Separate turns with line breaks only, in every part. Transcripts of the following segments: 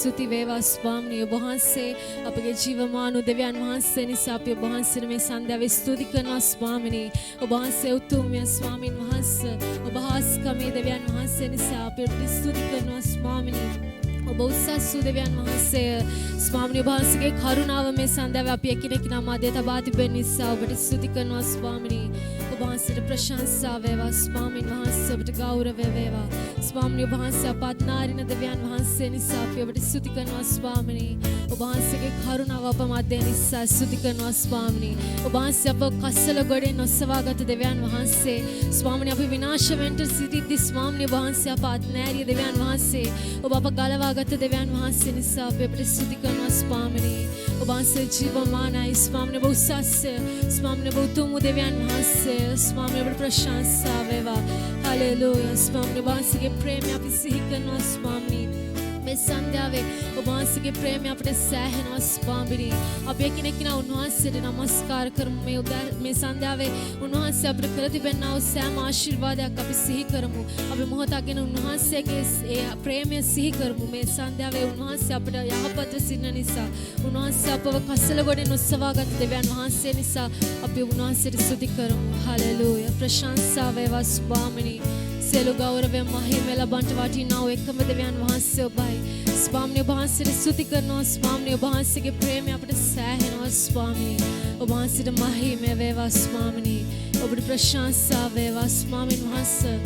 ස්තුති වේවා ස්වාමිනේ. ඔබ වහන්සේ අපගේ ජීවමාන දෙවියන් වහන්සේ නිසා අපි ඔබ වහන්සේට මේ සන්ධ්‍යාවේ ස්තුති කරනවා ස්වාමිනේ. ඔබ වහන්සේ උතුම්ය ස්වාමින් වහන්සේ. ඔබ හාස්කමේ දෙවියන් වහන්සේ නිසා අපි ඔබට ස්තුති කරනවා ස්වාමිනේ. ඔබ උසස් දෙවියන් වහන්සේ ස්වාමිනේ. ඔබ වහන්සේගේ කරුණාව මේ සන්ධ්‍යාවේ අපි එකිනෙකා මැද තබා තිබෙන නිසා ඔබට ස්තුති කරනවා ස්වාමිනේ. ඔබ වහන්සේට ප්‍රශංසා වේවා ස්වාමින් වහන්සේ. ඔබට ගෞරව වේවා ස්වාමිනේ. ඔබ වහන්සේ අපත් නාරින දෙවියන් වහන්සේ නිසා අපි ඔබට ස්තුති කරනවා ස්වාමිනේ. ඔබ වහන්සේගේ කරුණාව අප මැද නිසා ස්තුති කරනවා ස්වාමිනේ. ඔබ වහන්සේ අප කස්සල ගොඩෙන් ඔස්සවාගත් දෙවියන් වහන්සේ ස්වාමිනේ. අපි විනාශ වෙන්න සිටිද්දී ස්වාමිනේ ඔබ වහන්සේ අපත් නාරිය දෙවියන් වහන්සේ ඔබ අප ගලවාගත් දෙවියන් වහන්සේ නිසා අපි ඔබට ස්තුති කරනවා ස්වාමිනේ. ඔබ වහන්සේ ජීවමානයි ස්වාමිනේ. ඔබ උසස් ස්වාමිනේ. ඔබ උතුම් දෙවියන් වහන්සේ ස්වාමිනේ. ඔබට ප්‍රශංසා වේවා. හලෙලූයා ස්වාමිනේ. ඔබ වහන්සේගේ ප්‍රේමය අපි සිහි කරනවා ස්වාමිනේ. මේ සන්ධ්‍යාවේ ඔබ වහන්සේගේ ප්‍රේමය අපට සෑහෙනවා ස්වාමිනේ. අපි එකිනෙකා උන්වහන්සේට නමස්කාර කරමු. මේ සන්ධ්‍යාවේ උන්වහන්සේ අපට කර තිබෙනා වූ සෑම ආශිර්වාදයක් අපි සිහි කරමු. අපි මොහොතකින් උන්වහන්සේගේ ඒ ප්‍රේමය සිහි කරමු. මේ සන්ධ්‍යාවේ උන්වහන්සේ අපට යහපත් සින්න නිසා උන්වහන්සේ අපව කසල ගොඩෙන් උස්සවාගත් දෙවියන් වහන්සේ නිසා අපි උන්වහන්සේට ස්තුති කරමු. හලෙලූයා. ප්‍රශංසා වේවා ස්වාමිනේ. සියලු ගෞරවය මහිම ලබන්ට වටිනා වූ එකම දෙවියන් වහන්සේ ඔබයි ස්වාමිනේ. ඔබ වහන්සේට ස්තුති කරනවා ස්වාමිනේ. ඔබ වහන්සේගේ ප්‍රේමය අපට සෑහෙනවා ස්වාමිනේ. ඔබ වහන්සේට මහිම වේවා ස්වාමිනේ. ඔබට ප්‍රශංසා වේවා ස්වාමින් වහන්සේ.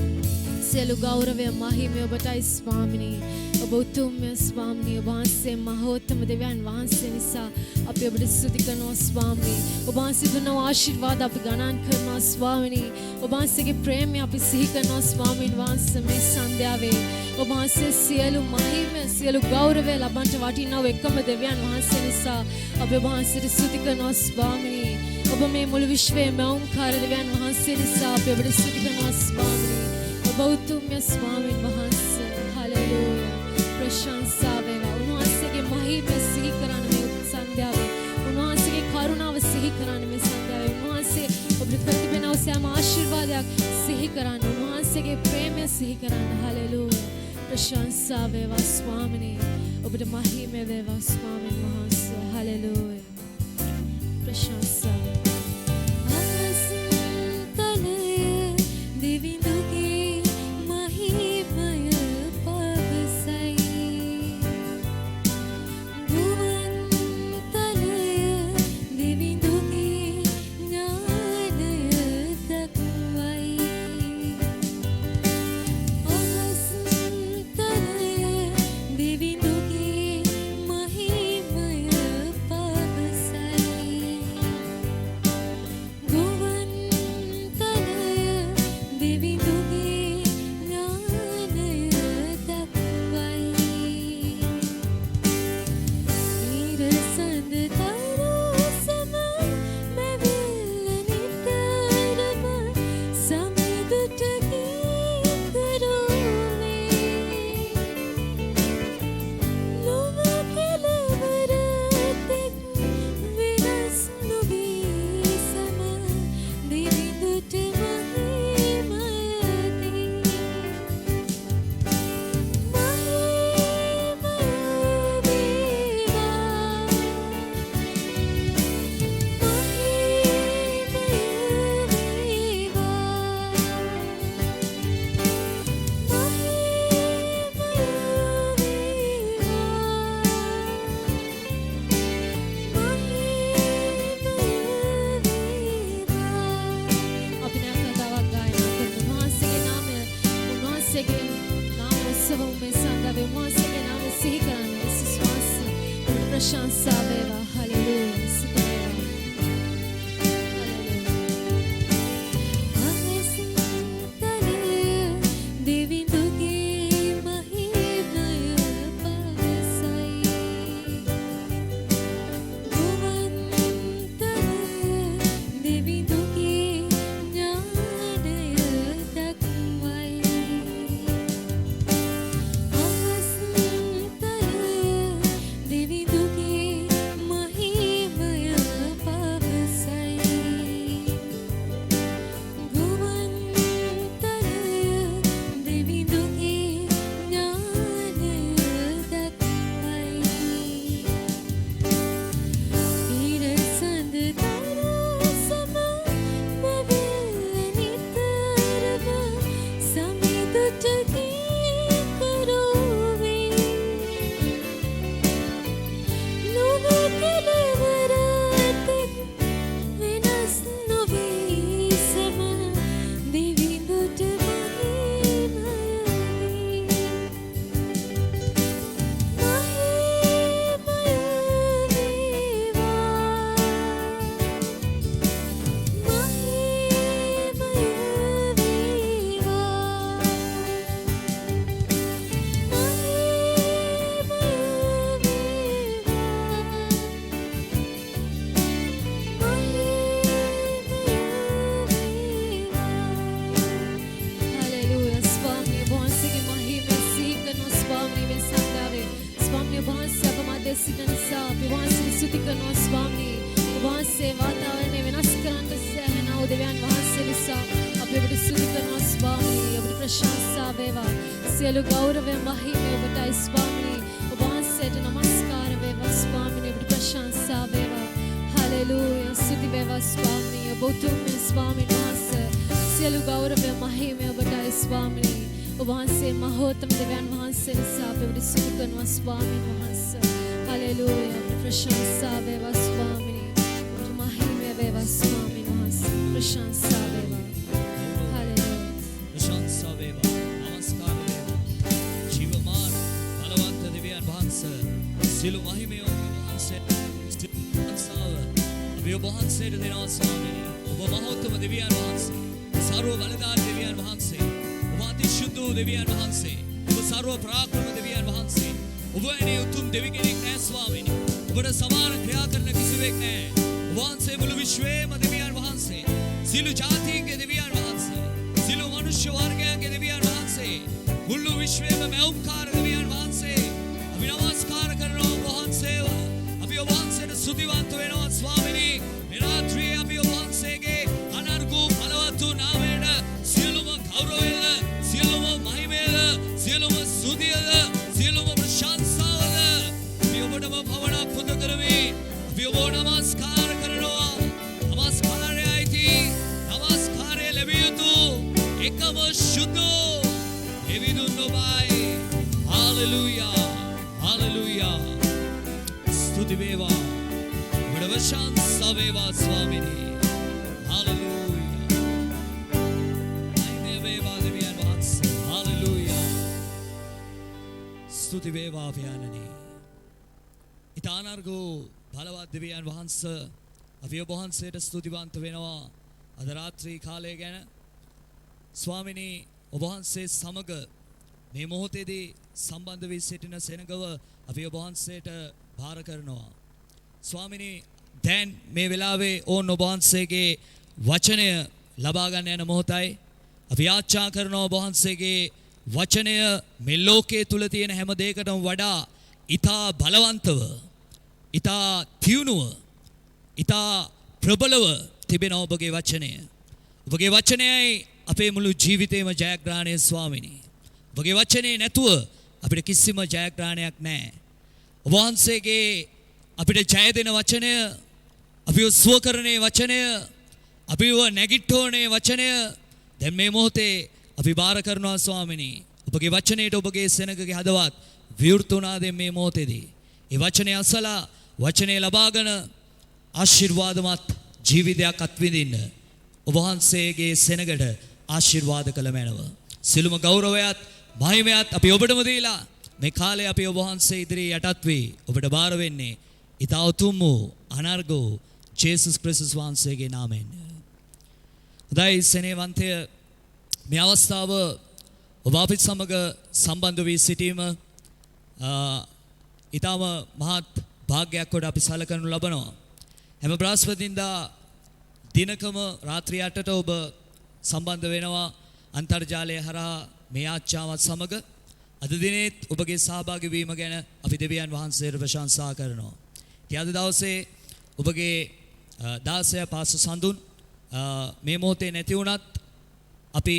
සියලු ගෞරවය මහිම ඔබටයි ස්වාමිනේ. ඔබ උතුම්ය ස්වාමිනේ. ඔබ වහන්සේ මහෝත්තම දෙවියන් වහන්සේ නිසා අපි ඔබට ස්තුති කරනවා ස්වාමිනේ. ඔබ වහන්සේ දුන්න ආශිර්වාද අපි ගණන් කරනවා ස්වාමිනේ. ඔබ වහන්සේගේ ප්‍රේමය අපි සිහි කරනවා ස්වාමින් වහන්සේ. මේ සන්ධ්‍යාවේ ඔබ වහන්සේ සියලු මහිම සියලු ගෞරවය ලබන්ට වටිනා වූ එකම දෙවියන් වහන්සේ නිසා අපි ඔබ වහන්සේට ස්තුති කරනවා ස්වාමිනේ. ඔබ මේ මුළු විශ්වයේ මෞංකාර දෙවියන් වහන්සේ නිසා අපි ඔබට ස්තුති කරනවා ස්වාමිනේ. ඔබ උතුම්ය ස්වාමින් වහන්සේ. හලෙලූයා. ප්‍රශංසා වේවා. උන්වහන්සේගේ මහිම සිහි කරන මේ සන්ධ්‍යාවේ උන්වහන්සේගේ කරුණාව සිහි කරන මේ සන්ධ්‍යාවේ උන්වහන්සේ ඔබට ප්‍රතිබෙනව සෑම ආශිර්වාදයක් සිහි කරන උන්වහන්සේගේ ප්‍රේමය සිහි කරන. හලෙලූයා. ප්‍රශංසා වේවා ස්වාමිනේ. ඔබට මහිම වේවා ස්වාමින් වහන්සේ. හලෙලූයා. ප්‍රශංසා වහන්සේ වාතාවරණය වෙනස් කරන්න සෑහෙන දෙවියන් වහන්සේ නිසා අපි ඔබට ස්තුති කරනවා ස්වාමීනි. ඔබට ප්‍රශංසා වේවා. සියලු ගෞරවය මහිමය ඔබටයි ස්වාමීනි. ඔබ වහන්සේට නමස්කාර වේවා ස්වාමීනි. ඔබට ප්‍රශංසා වේවා. හලෙලූයා. ස්තුති වේවා ස්වාමීනි. ඔබ උතුම් ස්වාමීන් වහන්සේ. සියලු ගෞරවය මහිමය ඔබටයි ස්වාමීනි. ඔබ වහන්සේ මහෝත්තම දෙවියන් වහන්සේ නිසා අපි ඔබට ස්තුති කරනවා ස්වාමීන් වහන්සේ. හලෙලූයා. ඔබට ප්‍රශංසා වේවා ස්වාමීනි. ඔබට මහිමය වේවා ස්වාමීන් වහන්සේ. ප්‍රශංසා වේවා. හලෙලූයා.
ප්‍රශංසා වේවා. නමස්කාර වේවා. ජීවමාන බලවන්ත දෙවියන් වහන්සේ. සියලු මහිමය ඔබ වහන්සේ. ප්‍රශංසාව අපි ඔබ වහන්සේට දෙනවා ස්වාමීනි. ඔබ මහෝත්තම දෙවියන් වහන්සේ. සර්ව බලධාරී දෙවියන් වහන්සේ. ඔබ අතිශුද්ධ දෙවියන් වහන්සේ. ඔබ සර්ව පරාක්‍රම දෙවියන් වහන්සේ. ඔබ එනේ උතුම් දෙවි කෙනෙක් නෑ ස්වාමීනි. ඔබට සමාන ක්‍රියා කරන කිසිවෙක් නෑ. ඔබ වහන්සේ මුළු විශ්වයේම දෙවියන් වහන්සේ. සියලු ජාතීන්ගේ දෙවියන් වහන්සේ. සියලු මනුෂ්‍ය වර්ගයන්ගේ දෙවියන් වහන්සේ. මුළු විශ්වයේම මෞම්කාර දෙවියන් වහන්සේ. අපි නමස්කාර කරනවා ඔබ වහන්සේව. අපි ඔබ වහන්සේට ස්තුතිවන්ත වෙනවා ස්වාමීනි. මේ රාත්‍රියේ අපි ඔබ වහන්සේගේ අනර්ගෝ බලවත් වූ නාමයට සියලුම ගෞරවය, සියලුම මහිමය, සියලුම ස්තුතිය, සියලුම ප්‍රශංසාව අපි ඔබටම භවනා පුද කරමි. අපි ඔබ නමස්කාර කරනවා. නමස්කාරයයි නමස්කාරය ලැබිය යුතු එකම සුද්ධ එවිදුන් ඔබයි. හාලෙලූයා. හාලෙලූයා. ස්තුති වේවා. ඔබට ප්‍රශංසා වේවා ස්වාමීනි. හාලෙලූයා. මහිමය වේවා දෙවියන් වහන්සේ. හාලෙලූයා. ස්තුති වේවා ව්‍යානනි. ඉතානර්ගෝ බලවත් දෙවියන් වහන්සේ අපි ඔබ වහන්සේට ස්තුතිවන්ත වෙනවා අද රාත්‍රී කාලය ගැන. ස්වාමිනී ඔබ වහන්සේ සමග මේ මොහොතේදී සම්බන්ධ වී සිටින සෙනගව අපි ඔබ වහන්සේට භාර කරනවා. ස්වාමිනී දැන් මේ වෙලාවේ ඕන් ඔබ වහන්සේගේ වචනය ලබා ගන්න යන මොහොතයි. අපි ආචාර කරනවා ඔබ වහන්සේගේ වචනය මේ ලෝකයේ තුල තියෙන හැම දෙයකටම වඩා ඊතා බලවන්තව, ඊතා තියුණුව, ඊතා ප්‍රබලව තිබෙන ඔබගේ වචනය. ඔබගේ වචනයයි අපේ මුළු ජීවිතේම ජයග්‍රහණය ස්වාමිනී. ඔබගේ වචනේ නැතුව අපිට කිසිම ජයග්‍රහණයක් නැහැ. ඔබ වහන්සේගේ අපිට ජය දෙන වචනය, අපිව සුවකරණේ වචනය, අපිව නැගිට්ටෝනේ වචනය දැන් මේ මොහොතේ අපි බාර කරනවා ස්වාමිනී. ඔබගේ වචනයට ඔබගේ සෙනගගේ හදවත් විවෘත වුණාද මේ මොහොතේදී. ඒ වචනය අසලා වචනේ ලබාගෙන ආශිර්වාදමත් ජීවිතයක් අත්විඳින්න ඔබ වහන්සේගේ සෙනගට ආශිර්වාද කළ මැනව. සිළුම ගෞරවයත් මහිමයත් අපි ඔබටම දීලා මේ කාලේ අපි ඔබ වහන්සේ ඉදිරියේ යටත් වී ඔබට බාර වෙන්නේ ඊතා උතුම් වූ අනර්ගෝ ජේසුස් ක්‍රිස්තුස් වහන්සේගේ නාමයෙන්. හොඳයි සෙනෙහවන්තය, මේ අවස්ථාව ඔබ අපිත් සමග සම්බන්ධ වී සිටීම ඊටම මහත් භාග්‍යයක් කොට අපි සැලකනු ලබනවා. හැම බ්‍රහස්පතින්දා දිනකම රාත්‍රී 8ට ඔබ සම්බන්ධ වෙනවා අන්තර්ජාලය හරහා මේ ආච්ඡාවත් සමග. අද දිනේත් ඔබගේ සහභාගී වීම ගැන අපි දෙවියන් වහන්සේට ප්‍රශංසා කරනවා. අද දවසේ ඔබගේ දාසය පාස සඳුන් මේ මොහොතේ නැති වුණත් අපි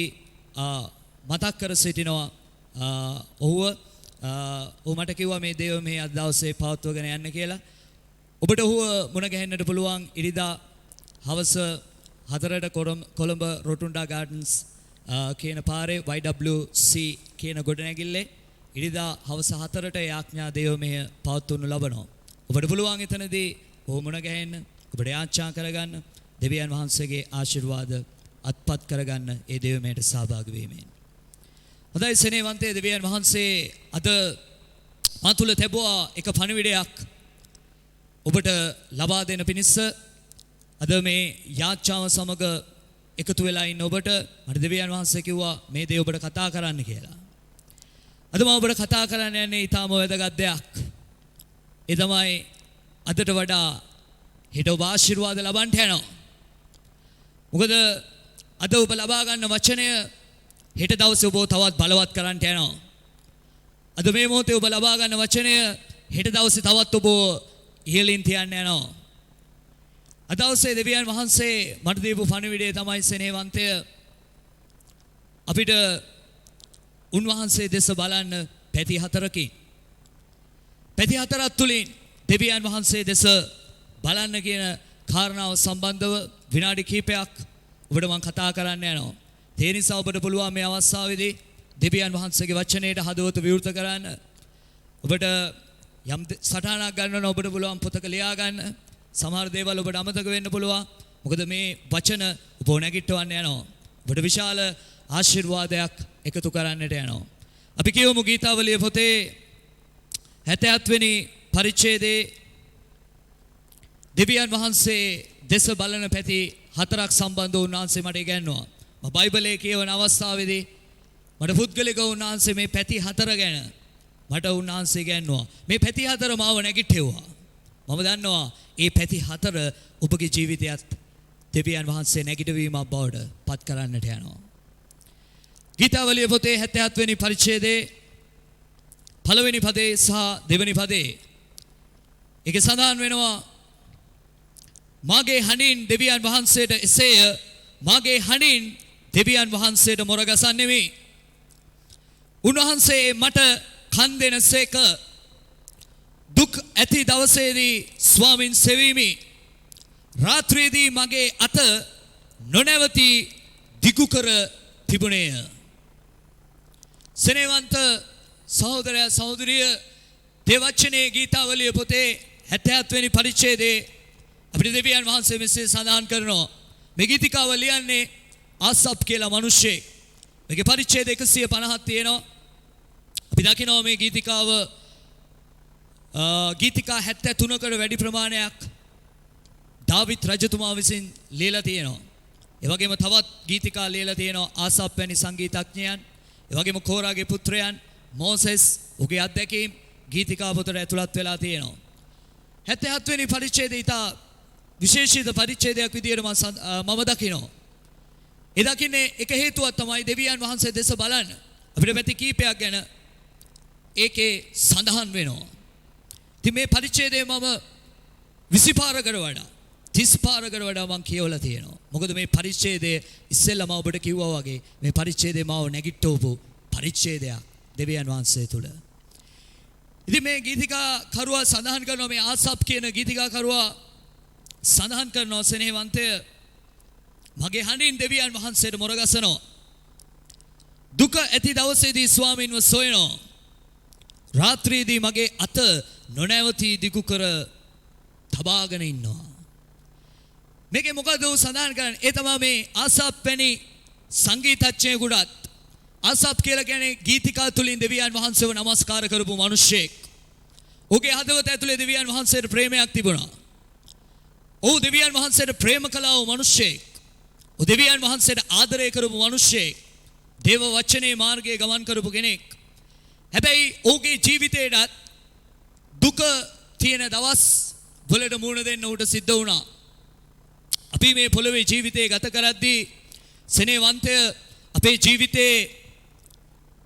මතක් කර සිටිනවා. ඔහු මට කිව්වා මේ දේව මේ අද දවසේ පවත්වගෙන යන්න කියලා. ඔබට ඔහුව මුණ ගැහෙන්නට පුළුවන් ඉරිදා හවස 4ට කොළඹ රොටුන්ඩා ගාඩන්ස් කියන පාරේ YWC කියන ගොඩනැගිල්ලේ ඉරිදා හවස 4ට යාඥා දේවමය පවත්වනු ලබනවා. ඔබට පුළුවන් එතනදී ඔහු මුණ ගැහෙන්න, ඔබට යාච්ඡා කරගන්න, දෙවියන් වහන්සේගේ ආශිර්වාද අත්පත් කරගන්න ඒ දේවමයට සහභාගී වීමෙන්. හොඳයි සෙනෙහවන්තේ, දෙවියන් වහන්සේ අද මා තුළ තැබුවා එක පණිවිඩයක් ඔබට ලබා දෙන පිණිස. අද මේ යාච්ඡාව සමග එකතු වෙලා ඉන්න ඔබට මට දෙවියන් වහන්සේ කිව්වා මේ දේ ඔබට කතා කරන්න කියලා. අද මම ඔබට කතා කරන්න යන්නේ ඊටම වැදගත් දෙයක්. ඒ තමයි අදට වඩා හෙට ඔබ ආශිර්වාද ලබන්න යනවා. මොකද අද ඔබ ලබා ගන්න වචනය හෙට දවසේ ඔබ තවත් බලවත් කරන්න යනවා. අද මේ මොහොතේ ඔබ ලබා ගන්න වචනය හෙට දවසේ තවත් ඔබ ඉහළින් තියන්න යනවා. අද දවසේ දෙවියන් වහන්සේ මට දීපු පණිවිඩය තමයි සෙනෙහවන්තය අපිට උන්වහන්සේ දෙස බලන්න පැති හතරකින්. පැති හතරක් තුලින් දෙවියන් වහන්සේ දෙස බලන්න කියන කාරණාව සම්බන්ධව විනාඩි කිහිපයක් ඔබට මම කතා කරන්න යනවා. ඒ නිසා ඔබට පුළුවන් මේ අවස්ථාවේදී දෙවියන් වහන්සේගේ වචනයට හදවත විවෘත කරන්න. ඔබට යම් සටහනක් ගන්න ඔබට පුළුවන් පොතක ලියා ගන්න. සමහර දේවල් ඔබට අමතක වෙන්න පුළුවන්. මොකද මේ වචන ඔබ නැගිටවන්න යනවා. ඔබට විශාල ආශිර්වාදයක් එකතු කරන්නට යනවා. අපි කියවමු ගීතාවලිය පොතේ 77 වෙනි පරිච්ඡේදයේ දෙවියන් වහන්සේ දෙස බලන පැති හතරක් සම්බන්ධව උන්වහන්සේ මට ඉගැන්වුවා. මම බයිබලයේ කියවන අවස්ථාවේදී මට පුද්ගලිකව උන්වහන්සේ මේ පැති හතර ගැන මට උන්වහන්සේ ඉගැන්වුවා. මේ පැති හතර මාව නැගිටෙව්වා. මම දන්නවා මේ පැති හතර ඔබගේ ජීවිතයත් දෙවියන් වහන්සේ නැගිටවීමක් බවට පත් කරන්නට යනවා. ගීතාවලිය පොතේ 77 වෙනි පරිච්ඡේදයේ පළවෙනි පදේ සහ දෙවෙනි පදේ ඒකේ සඳහන් වෙනවා මාගේ හඬින් දෙවියන් වහන්සේට එසේය මාගේ හඬින් දෙවියන් වහන්සේට මොරගසන්නෙමි. උන්වහන්සේ මට කන් දෙනසේක දුක් ඇති දවසේදී ස්වාමින් සෙවීමි. රාත්‍රියේදී මගේ අත නොනැවති දිගු කර තිබුණේය. සෙනෙහවන්ත සහෝදරය සහෝදරිය දේවචනේ ගීතාවලිය පොතේ 77 වෙනි පරිච්ඡේදයේ අපිට දෙවියන් වහන්සේ මෙසේ සඳහන් කරනවා. මේ ගීතිකාව ලියන්නේ ආසප් කියලා මිනිහෙක්. මේකේ පරිච්ඡේද 150ක් තියෙනවා. අපි දකිනවා මේ ගීතිකාව ගීතිකා 73කට වැඩි ප්‍රමාණයක් දාවිත් රජතුමා විසින් ලියලා තියෙනවා. ඒ වගේම තවත් ගීතිකා ලියලා තියෙනවා ආසප් වැනි සංගීතඥයන්. ඒ වගේම කෝරාගේ පුත්‍රයන් මෝසෙස් ඔහුගේ අත්දැකීම් ගීතිකා පොතට ඇතුළත් වෙලා තියෙනවා. 77 වෙනි පරිච්ඡේදය ඉතා විශේෂිත පරිච්ඡේදයක් විදියට මම දකිනවා. ඒ දකින්නේ එක හේතුවක් තමයි දෙවියන් වහන්සේ දෙස බලන්න. අපිට පැති කීපයක් ගැන ඒකේ සඳහන් වෙනවා. ඉතින් මේ පරිච්ඡේදය මම 20 පාරකට වඩා 30 පාරකට වඩා මම කියවලා තියෙනවා. මොකද මේ පරිච්ඡේදය ඉස්සෙල්ලාම ඔබට කිව්වා වගේ මේ පරිච්ඡේදය මාව නැගිටවපු පරිච්ඡේදයක් දෙවියන් වහන්සේ තුල. ඉතින් මේ ගීතිකා කරුවා සඳහන් කරනවා මේ ආසප් කියන ගීතිකා කරුවා සඳහන් කරනවා සෙනෙහවන්තය මගේ හඬින් දෙවියන් වහන්සේට මොරගසනවා. දුක ඇති දවසේදී ස්වාමින්ව සොයනවා. රාත්‍රියේදී මගේ අත නොනැවති දිගු කර තබාගෙන ඉන්නවා. මේකේ මොකද ਉਹ සඳහන් කරන්නේ? ඒ තමයි මේ ආසප් වැනි සංගීතඥයෙකුටත් ආසප් කියලා කියන්නේ ගීතිකා තුලින් දෙවියන් වහන්සේව නමස්කාර කරපු මිනිහෙක්. ඔහුගේ හදවත ඇතුලේ දෙවියන් වහන්සේට ප්‍රේමයක් තිබුණා. ඔහු දෙවියන් වහන්සේට ප්‍රේම කළා වූ මිනිහෙක්. ඔහු දෙවියන් වහන්සේට ආදරය කරපු මිනිහෙක්. දේව වචනේ මාර්ගයේ ගමන් කරපු කෙනෙක්. හැබැයි ඔහුගේ ජීවිතේට දුක තියෙන දවස් වලට මුහුණ දෙන්න උට සිද්ධ වුණා. අපි මේ පොළොවේ ජීවිතේ ගත කරද්දී සෙනෙහවන්තය අපේ ජීවිතේ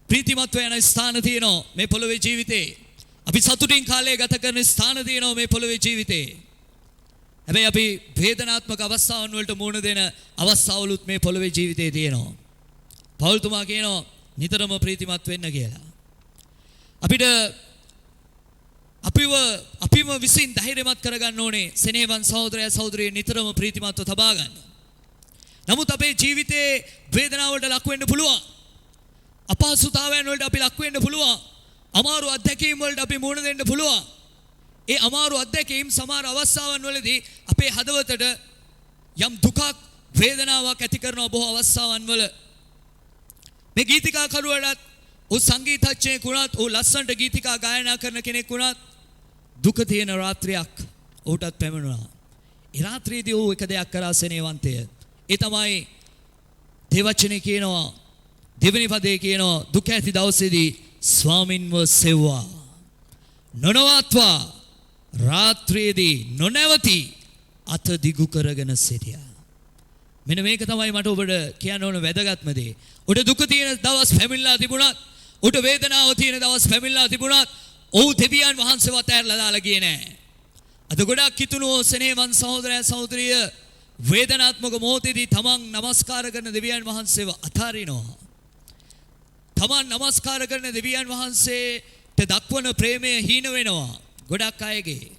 ප්‍රීතිමත්ව යන ස්ථාන තියෙනවා මේ පොළොවේ ජීවිතේ. අපි සතුටින් කාලය ගත කරන ස්ථාන තියෙනවා මේ පොළොවේ ජීවිතේ. හැබැයි අපි වේදනාත්මක අවස්ථාවන් වලට මුහුණ දෙන අවස්ථාවලුත් මේ පොළොවේ ජීවිතේ තියෙනවා. පෞල්තුමා කියනවා නිතරම ප්‍රීතිමත් වෙන්න කියලා. අපිට අපිව විසින් ධෛර්යමත් කරගන්න ඕනේ සෙනෙහවන් සහෝදරය සහෝදරිය නිතරම ප්‍රීතිමත්ව තබා ගන්න. නමුත් අපේ ජීවිතේ වේදනාවට ලක් වෙන්න පුළුවන්. අපහසුතාවයන් වලට අපි ලක් වෙන්න පුළුවන්. අමාරු අත්දැකීම් වලට අපි මුහුණ දෙන්න පුළුවන්. ඒ අමාරු අත්දැකීම් සමහර අවස්ථාවන් වලදී අපේ හදවතට යම් දුකක් වේදනාවක් ඇති කරන බොහෝ අවස්ථාවන් වල මේ ගීතිකා කරුවලත් ඔහු සංගීතඥයෙක් වුණත් ඔහු ලස්සනට ගීතිකා ගායනා කරන කෙනෙක් වුණත් දුක තියෙන රාත්‍රියක් ඔහුටත් පැමිණුණා. ඒ රාත්‍රියේදී ඔහු එක දෙයක් කරා සෙනෙහවන්තය. ඒ තමයි දේවචනේ කියනවා දෙවෙනි පදේ කියනවා දුක ඇති දවසේදී ස්වාමින්ව සෙව්වා. නොනවත්වා රාත්‍රියේදී නොනැවති අත දිගු කරගෙන සිටියා. මෙන්න මේක තමයි මට ඔබට කියන්න ඕන වැදගත්ම දේ. උඩ දුක තියෙන දවස් පැමිණලා තිබුණත් උඩ වේදනාව තියෙන දවස් පැමිණලා තිබුණත් ඔහු දෙවියන් වහන්සේවත් ඇරලා දාලා ගියේ නෑ. අද ගොඩක් කිතුණු සෙනෙහවන් සහෝදරය සහෝදරිය වේදනාත්මක මොහොතේදී තමන් නමස්කාර කරන දෙවියන් වහන්සේව අතාරිනවා. තමන් නමස්කාර කරන දෙවියන් වහන්සේට දක්වන ප්‍රේමය හීන වෙනවා ගොඩක් අයගේ.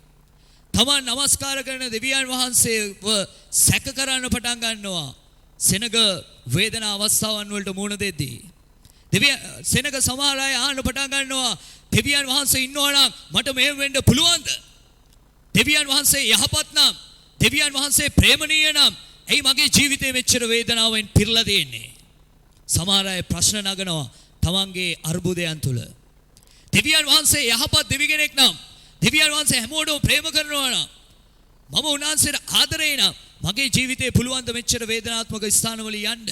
තමන් නමස්කාර කරන දෙවියන් වහන්සේව සැක කරන්න පටන් ගන්නවා සෙනග වේදනා අවස්ථාවන් වලට මුහුණ දෙද්දී. සෙනග සමහර අය අහන්න පටන් ගන්නවා දෙවියන් වහන්සේ ඉන්නවා නම් මට මෙහෙම වෙන්න පුළුවන්ද? දෙවියන් වහන්සේ යහපත් නම්, දෙවියන් වහන්සේ ප්‍රේමණීය නම් ඇයි මගේ ජීවිතේ මෙච්චර වේදනාවෙන් පිරලා තියෙන්නේ? සමහර අය ප්‍රශ්න නගනවා තමන්ගේ අර්බුදයන් තුල. දෙවියන් වහන්සේ යහපත් දෙවි කෙනෙක් නම්, දෙවියන් වහන්සේ හැමෝටම ප්‍රේම කරනවා නම්, මම උන්වහන්සේට ආදරේ නම් මගේ ජීවිතේ පුළුවන් ද මෙච්චර වේදනාත්මක ස්ථානවල යන්න?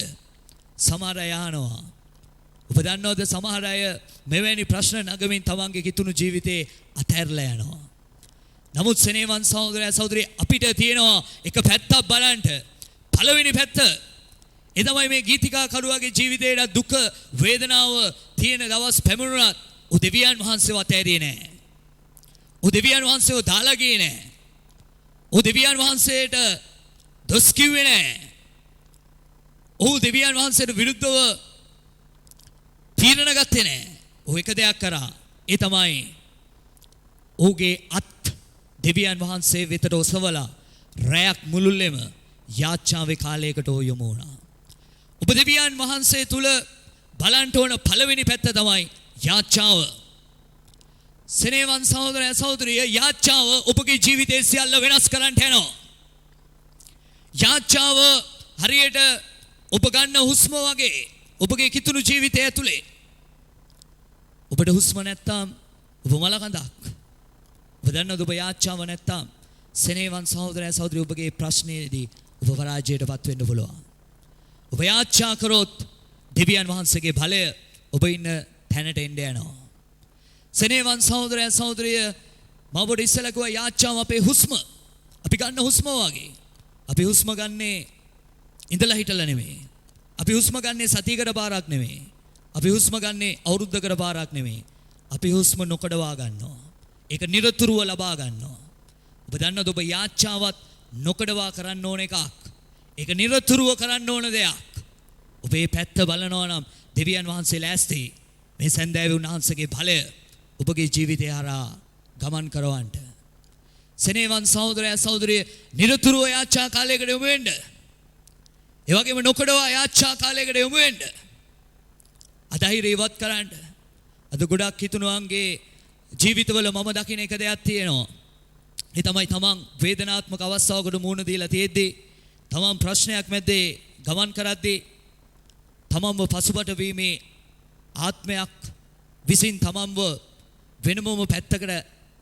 සමහර අය අහනවා. ඔබ දන්නවද සමහර අය මෙවැනි ප්‍රශ්න නගමින් තමන්ගේ කිතුණු ජීවිතේ අතහැරලා යනවා. නමුත් සෙනෙහවන් සහෝදරය සහෝදරිය අපිට තියෙනවා එක පැත්තක් බලන්න. පළවෙනි පැත්ත ඒ තමයි මේ ගීතිකා කරුවාගේ ජීවිතේට දුක වේදනාව තියෙන දවස් පැමිණුණත් ඔහු දෙවියන් වහන්සේව අතහැරියේ නැහැ. ඔහු දෙවියන් වහන්සේව දාලා ගියේ නැහැ. ඔහු දෙවියන් වහන්සේට දොස් කිව්වේ නැහැ. ඔහු දෙවියන් වහන්සේට විරුද්ධව තීරණ ගත්තේ නැහැ. ඔහු එක දෙයක් කරා. ඒ තමයි ඔහුගේ අත් දෙවියන් වහන්සේ වෙතට ඔසවලා රැයක් මුළුල්ලෙම යාච්ඡාවේ කාලයකට යොමු වුණා. ඔබ දෙවියන් වහන්සේ තුල බලන්න ඕන පළවෙනි පැත්ත තමයි යාච්ඡාව. සෙනෙහවන් සහෝදරය සහෝදරිය යාච්ඡාව ඔබගේ ජීවිතයේ සියල්ල වෙනස් කරන්න යනවා. යාච්ඡාව හරියට ඔබ ගන්න හුස්ම වගේ ඔබගේ කිතුණු ජීවිතය ඇතුලේ. ඔබට හුස්ම නැත්තම් ඔබ මලකඳක්. ඔබ දන්නවද ඔබ යාච්ඡාව නැත්තම් සෙනෙහවන් සහෝදරය සහෝදරිය ඔබගේ ප්‍රශ්නයේදී ඔබ පරාජයටපත් වෙන්න පුළුවන්. ඔබ යාච්ඡා කරොත් දෙවියන් වහන්සේගේ බලය ඔබ ඉන්න තැනට එන්න යනවා. සෙනෙහවන් සහෝදරය සහෝදරිය මම ඔබට ඉස්සෙල්ලා කිව්වා යාච්ඡාව අපේ හුස්ම. අපි ගන්න හුස්ම වගේ. අපි හුස්ම ගන්නේ ඉඳලා හිටලා නෙමෙයි. අපි හුස්ම ගන්නේ සතියකට පාරක් නෙමෙයි. අපි හුස්ම ගන්නේ අවුරුද්දකට පාරක් නෙමෙයි. අපි හුස්ම නොකඩවා ගන්නවා. ඒක නිරතුරුව ලබා ගන්නවා. ඔබ දන්නවද ඔබ යාච්ඡාවත් නොකඩවා කරන්න ඕන එකක්. ඒක නිරතුරුව කරන්න ඕන දෙයක්. ඔබේ පැත්ත බලනවා නම් දෙවියන් වහන්සේ ලෑස්ති මේ සැන්දෑවේ උන්වහන්සේගේ බලය ඔබගේ ජීවිතය හරහා ගමන් කරවන්න. සෙනෙහවන් සහෝදරය සහෝදරිය නිරතුරුව යාච්ඡා කාලයකට යොමු වෙන්න. ඒ වගේම නොකඩවා යාච්ඡා කාලයකට යොමු වෙන්න. අධෛර්යය ඉවත් කරන්න. අද ගොඩක් හිතුණුවන්ගේ ජීවිතවල මම දකින එක දෙයක් තියෙනවා. ඒ තමයි තමන් වේදනාත්මක අවස්ථාවකට මුහුණ දීලා තියෙද්දී, තමන් ප්‍රශ්නයක් මැද්දේ ගමන් කරද්දී, තමන්ව පසුබට වීමේ ආත්මයක් විසින් තමන්ව වෙනමම පැත්තකට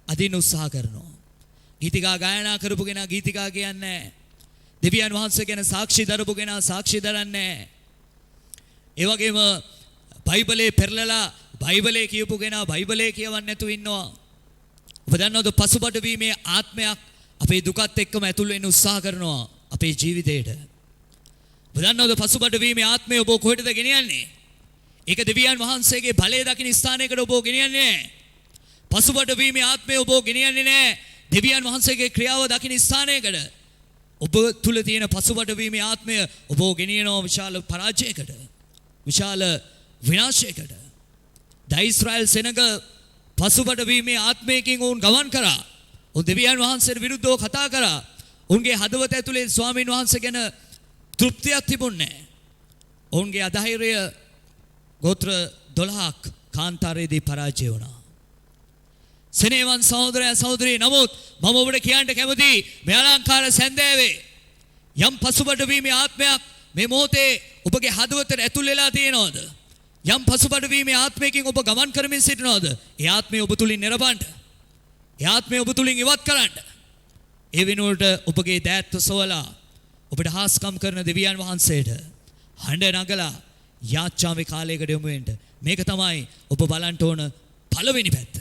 අදින්න උත්සාහ කරනවා. ගීතිකා ගායනා කරපු කෙනා ගීතිකා කියන්නේ නැහැ. දෙවියන් වහන්සේ ගැන සාක්ෂි දරපු කෙනා සාක්ෂි දරන්නේ නැහැ. ඒ වගේම බයිබලේ පෙරලලා බයිබලේ කියපු කෙනා බයිබලේ කියවන්නේ නැතුව ඉන්නවා. ඔබ දන්නවද පසුබට වීමේ ආත්මයක් අපේ දුකත් එක්කම ඇතුල් වෙන්න උත්සාහ කරනවා අපේ ජීවිතේට. ඔබ දන්නවද පසුබට වීමේ ආත්මය ඔබ කොහෙටද ගෙනියන්නේ? ඒක දෙවියන් වහන්සේගේ බලය දකින ස්ථානයකට ඔබ ගෙනියන්නේ නැහැ. පසුබට වීමේ ආත්මය ඔබ ගෙනියන්නේ නැහැ දෙවියන් වහන්සේගේ ක්‍රියාව දකින ස්ථානයකට. ඔබ තුල තියෙන පසුබට වීමේ ආත්මය ඔබ ගෙනියනවා විශාල පරාජයකට, විශාල විනාශයකට. ඉස්රායල් සෙනග පසුබට වීමේ ආත්මයකින් ඔවුන් ගමන් කරා. ඔවුන් දෙවියන් වහන්සේට විරුද්ධව කතා කරා. ඔවුන්ගේ හදවත ඇතුලේ ස්වාමීන් වහන්සේ ගැන තෘප්තියක් තිබුණේ නැහැ. ඔවුන්ගේ අධෛර්යය ගෝත්‍ර 12ක් කාන්තාරයේදී පරාජය වුණා. සෙනෙහවන් සහෝදරය සහෝදරිය නමුත් මම ඔබට කියන්න කැමතියි මේ අලංකාර සැන්දෑවේ යම් පසුබට වීමේ ආත්මයක් මේ මොහොතේ ඔබගේ හදවතට ඇතුල් වෙලා තියෙනවද? යම් පසුබට වීමේ ආත්මයකින් ඔබ ගමන් කරමින් සිටිනවද? ඒ ආත්මය ඔබ තුලින් නිරපන්න. ඒ ආත්මය ඔබ තුලින් ඉවත් කරන්න. ඒ වෙනුවට ඔබගේ දෑත් ඔසවලා ඔබට හාස්කම් කරන දෙවියන් වහන්සේට හඬ නගලා යාච්ඡාවේ කාලයකට යොමු වෙන්න. මේක තමයි ඔබ බලන්න ඕන පළවෙනි පැත්ත.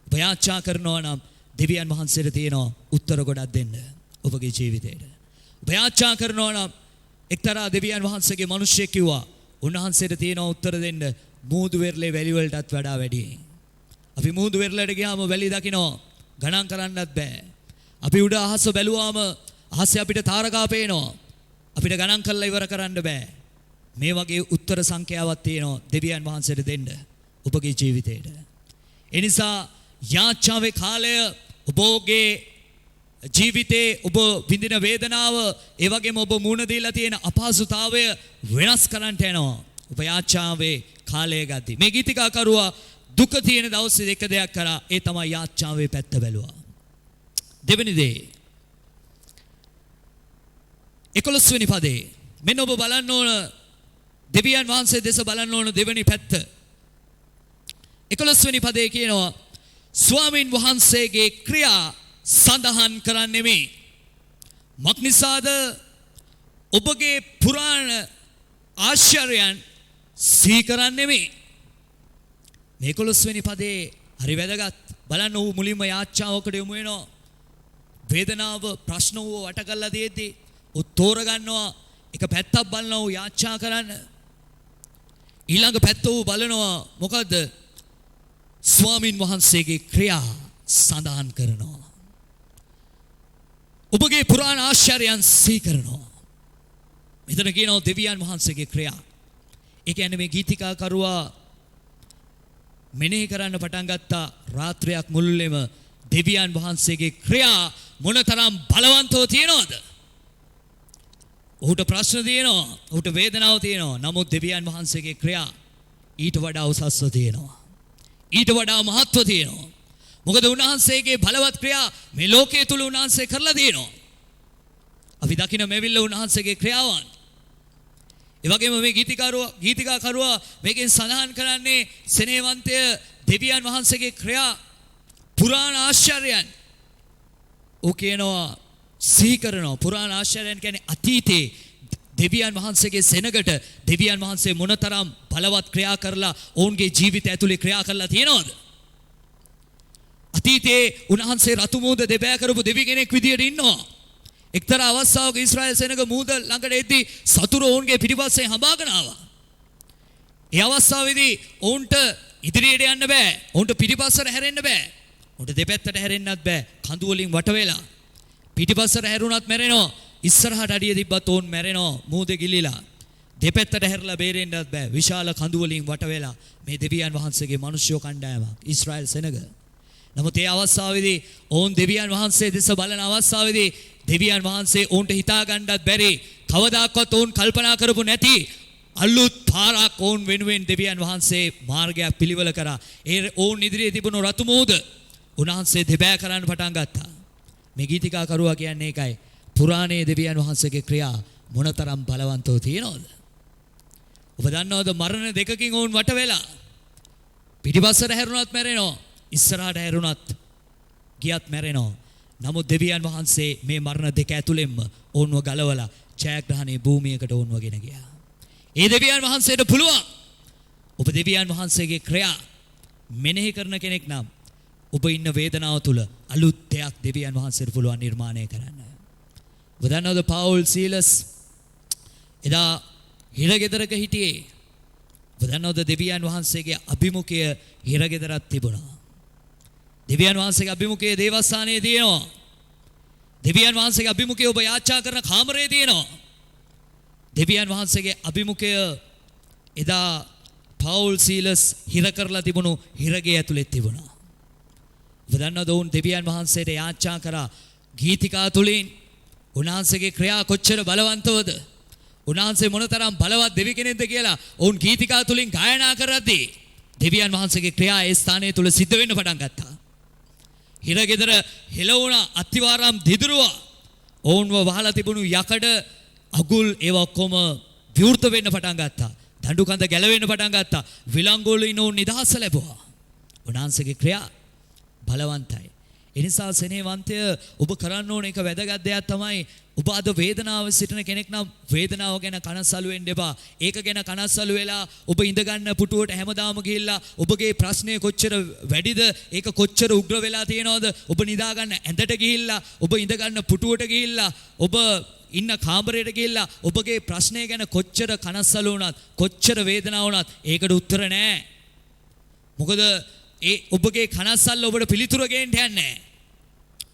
ඔබ යාච්ඡා කරනවා නම් දෙවියන් වහන්සේට තියෙනවා උත්තර ගොඩක් දෙන්න ඔබගේ ජීවිතේට. ඔබ යාච්ඡා කරනවා නම් එක්තරා දෙවියන් වහන්සේගේ මිනිස්සෙක් කිව්වා උන්වහන්සේට තියෙනවා උත්තර දෙන්න මූදු වෙරළේ වැලි වලටත් වඩා වැඩි. අපි මූදු වෙරළට ගියාම වැලි දකින්න ගණන් කරන්නත් බෑ. අපි උඩ අහස බැලුවාම අහසේ අපිට තාරකා පේනවා. අපිට ගණන් කරලා ඉවර කරන්න බෑ. මේ වගේ උත්තර සංඛ්‍යාවක් තියෙනවා දෙවියන් වහන්සේට දෙන්න ඔබගේ ජීවිතේට. ඒ නිසා යාච්ඡාවේ කාලය ඔබගේ ජීවිතේ ඔබ විඳින වේදනාව ඒ වගේම ඔබ මුණ දීලා තියෙන අපහසුතාවය වෙනස් කරන්නට යනවා. ඔබ යාච්ඡාවේ කාලය ගද්දි. මේ ගීතිකා කරුවා දුක තියෙන දවසේ එක දෙයක් කරා. ඒ තමයි යාච්ඡාවේ පැත්ත බැලුවා. දෙවෙනි දේ 11 වෙනි පදේ මෙන්න ඔබ බලන්න ඕන දෙවියන් වහන්සේ දෙස බලන්න ඕන දෙවෙනි පැත්ත. 11 වෙනි පදේ කියනවා ස්වාමින් වහන්සේගේ ක්‍රියා සඳහන් කරන්නෙමි. මක්නිසාද ඔබගේ පුරාණ ආශ්චර්යයන් සිහි කරන්නෙමි. මේ 11 වෙනි පදේ හරි වැදගත්. බලන්න ඌ මුලින්ම යාච්ඡාවකට යොමු වෙනවා. වේදනාව ප්‍රශ්න ඌ වට කරලා තියෙද්දී ඌ තෝරගන්නවා එක පැත්තක් බලනවා ඌ යාච්ඡා කරන්න. ඊළඟ පැත්ත ඌ බලනවා මොකද්ද? ස්වාමින් වහන්සේගේ ක්‍රියා සඳහන් කරනවා. ඔබගේ පුරාණ ආශ්චර්යයන් සිහි කරනවා. මෙතන කියනවා දෙවියන් වහන්සේගේ ක්‍රියා. ඒ කියන්නේ මේ ගීතිකා කරුවා මෙනෙහි කරන්න පටන් ගත්තා රාත්‍රියක් මුළුල්ලේම දෙවියන් වහන්සේගේ ක්‍රියා මොනතරම් බලවන්තව තියෙනවද? ඔහුට ප්‍රශ්න තියෙනවා, ඔහුට වේදනාව තියෙනවා. නමුත් දෙවියන් වහන්සේගේ ක්‍රියා ඊට වඩා උසස්ව තියෙනවා. ඊට වඩා මහත්ව තියෙනවා. මොකද උන්වහන්සේගේ බලවත් ක්‍රියා මේ ලෝකයේ තුල උන්වහන්සේ කරලා තියෙනවා. අපි දකින මෙවිල්ල උන්වහන්සේගේ ක්‍රියාවන්. ඒ වගේම මේ ගීතිකා කරුවා මේකෙන් සඳහන් කරන්නේ සෙනෙහවන්තය දෙවියන් වහන්සේගේ ක්‍රියා පුරාණ ආශ්චර්යයන්. ਉਹ කියනවා සිහි කරනවා. පුරාණ ආශ්චර්යයන් කියන්නේ අතීතේ දෙවියන් වහන්සේගේ සෙනගට දෙවියන් වහන්සේ මොනතරම් බලවත් ක්‍රියා කරලා ඔවුන්ගේ ජීවිත ඇතුලේ ක්‍රියා කරලා තියෙනවද? අතීතේ උන්වහන්සේ රතු මූද දෙබෑ කරපු දෙවි කෙනෙක් විදියට ඉන්නවා. එක්තරා අවස්ථාවක ඊශ්‍රායල් සෙනග මූද ළඟට එද්දී සතුරු ඔවුන්ගේ පිටිපස්සේ හඹාගෙන ආවා. ඒ අවස්ථාවේදී ඔවුන්ට ඉදිරියට යන්න බෑ. ඔවුන්ට පිටිපස්සට හැරෙන්න බෑ. ඔවුන්ට දෙපැත්තට හැරෙන්නත් බෑ. කඳු වලින් වට වෙලා. පිටිපස්සට හැරුණත් මැරෙනවා. ඉස්සරහට අඩිය තිබ්බත් ඔවුන් මැරෙනවා. මූද ගිලිලා. දෙපැත්තට හැරලා බේරෙන්නත් බෑ. විශාල කඳු වලින් වට වෙලා මේ දෙවියන් වහන්සේගේ මිනිස්සු කණ්ඩායමක් ඊශ්‍රායල් සෙනග. නමුත් ඒ අවස්ථාවේදී ඔවුන් දෙවියන් වහන්සේ දෙස බලන අවස්ථාවේදී දෙවියන් වහන්සේ ඔවුන්ට හිතා ගන්නත් බැරි කවදාකවත් ඔවුන් කල්පනා කරපු නැති අලුත් පාරක් ඔවුන් වෙනුවෙන් දෙවියන් වහන්සේ මාර්ගයක් පිළිවෙල කරා. ඒ ඔවුන් ඉදිරියේ තිබුණු රතු මූද උන්වහන්සේ දෙබෑ කරන්න පටන් ගත්තා. මේ ගීතිකා කරුවා කියන්නේ ඒකයි. පුරාණයේ දෙවියන් වහන්සේගේ ක්‍රියා මොනතරම් බලවන්තව තියෙනවද? ඔබ දන්නවද මරණ දෙකකින් ඔවුන් වට වෙලා පිටිපස්සට හැරුණත් මැරෙනවා. ඉස්සරහට හැරුණත් ගියත් මැරෙනවා. නමුත් දෙවියන් වහන්සේ මේ මරණ දෙක ඇතුළෙන්ම ඔවුන්ව ගලවලා ජයග්‍රහණයේ භූමියකට ඔවුන්ව ගෙන ගියා. ඒ දෙවියන් වහන්සේට පුළුවන් ඔබ දෙවියන් වහන්සේගේ ක්‍රියා මෙනෙහි කරන කෙනෙක් නම් ඔබ ඉන්න වේදනාව තුල අලුත් දෙයක් දෙවියන් වහන්සේට පුළුවන් නිර්මාණය කරන්න. ඔබ දන්නවද පවුල් සීලස් එදා හිරගෙදරක හිටියේ. ඔබ දන්නවද දෙවියන් වහන්සේගේ අභිමුඛය හිරගෙදරක් තිබුණා. දෙවියන් වහන්සේගේ අභිමුඛයේ දේවස්ථානයේ තියෙනවා. දෙවියන් වහන්සේගේ අභිමුඛය ඔබ යාච්ඡා කරන කාමරයේ තියෙනවා. දෙවියන් වහන්සේගේ අභිමුඛය එදා පවුල් සීලස් හිර කරලා තිබුණු හිරගේ ඇතුලේ තිබුණා. ඔබ දන්නවද ඔවුන් දෙවියන් වහන්සේට යාච්ඡා කරා ගීතිකා තුලින් උන්වහන්සේගේ ක්‍රියා කොච්චර බලවන්තවද? උන්වහන්සේ මොනතරම් බලවත් දෙවි කෙනෙක්ද කියලා ඔවුන් ගීතිකා තුලින් ගායනා කරද්දී දෙවියන් වහන්සේගේ ක්‍රියා ඒ ස්ථානයේ තුල සිද්ධ වෙන්න පටන් ගත්තා. හිරගෙදර හෙළවුණ අත්තිවාරම් දිදුරුවා. ඔවුන්ව වහලා තිබුණු යකඩ අගුල් ඒවා ඔක්කොම විවෘත වෙන්න පටන් ගත්තා. දඬු කඳ ගැලවෙන්න පටන් ගත්තා. විලංගු වලින් ඔවුන් නිදහස ලැබුවා. උන්වහන්සේගේ ක්‍රියා බලවන්තයි. ඒ නිසා සෙනෙහවන්තය ඔබ කරන්න ඕන එක වැදගත් දෙයක් තමයි ඔබ අද වේදනාව සිටින කෙනෙක් නම් වේදනාව ගැන කනස්සලු වෙන්න එපා. ඒක ගැන කනස්සලු වෙලා ඔබ ඉඳ ගන්න පුටුවට හැමදාම ගිහිල්ලා ඔබගේ ප්‍රශ්නය කොච්චර වැඩිද ඒක කොච්චර උග්‍ර වෙලා තියෙනවද ඔබ නිදා ගන්න ඇඳට ගිහිල්ලා ඔබ ඉඳ ගන්න පුටුවට ගිහිල්ලා ඔබ ඉන්න කාමරයට ගිහිල්ලා ඔබගේ ප්‍රශ්නය ගැන කොච්චර කනස්සලු වුණත් කොච්චර වේදනාව වුණත් ඒකට උත්තර නැහැ. මොකද ඒ ඔබගේ කනස්සල්ල ඔබට පිළිතුර ගේන්න යන්නේ නැහැ.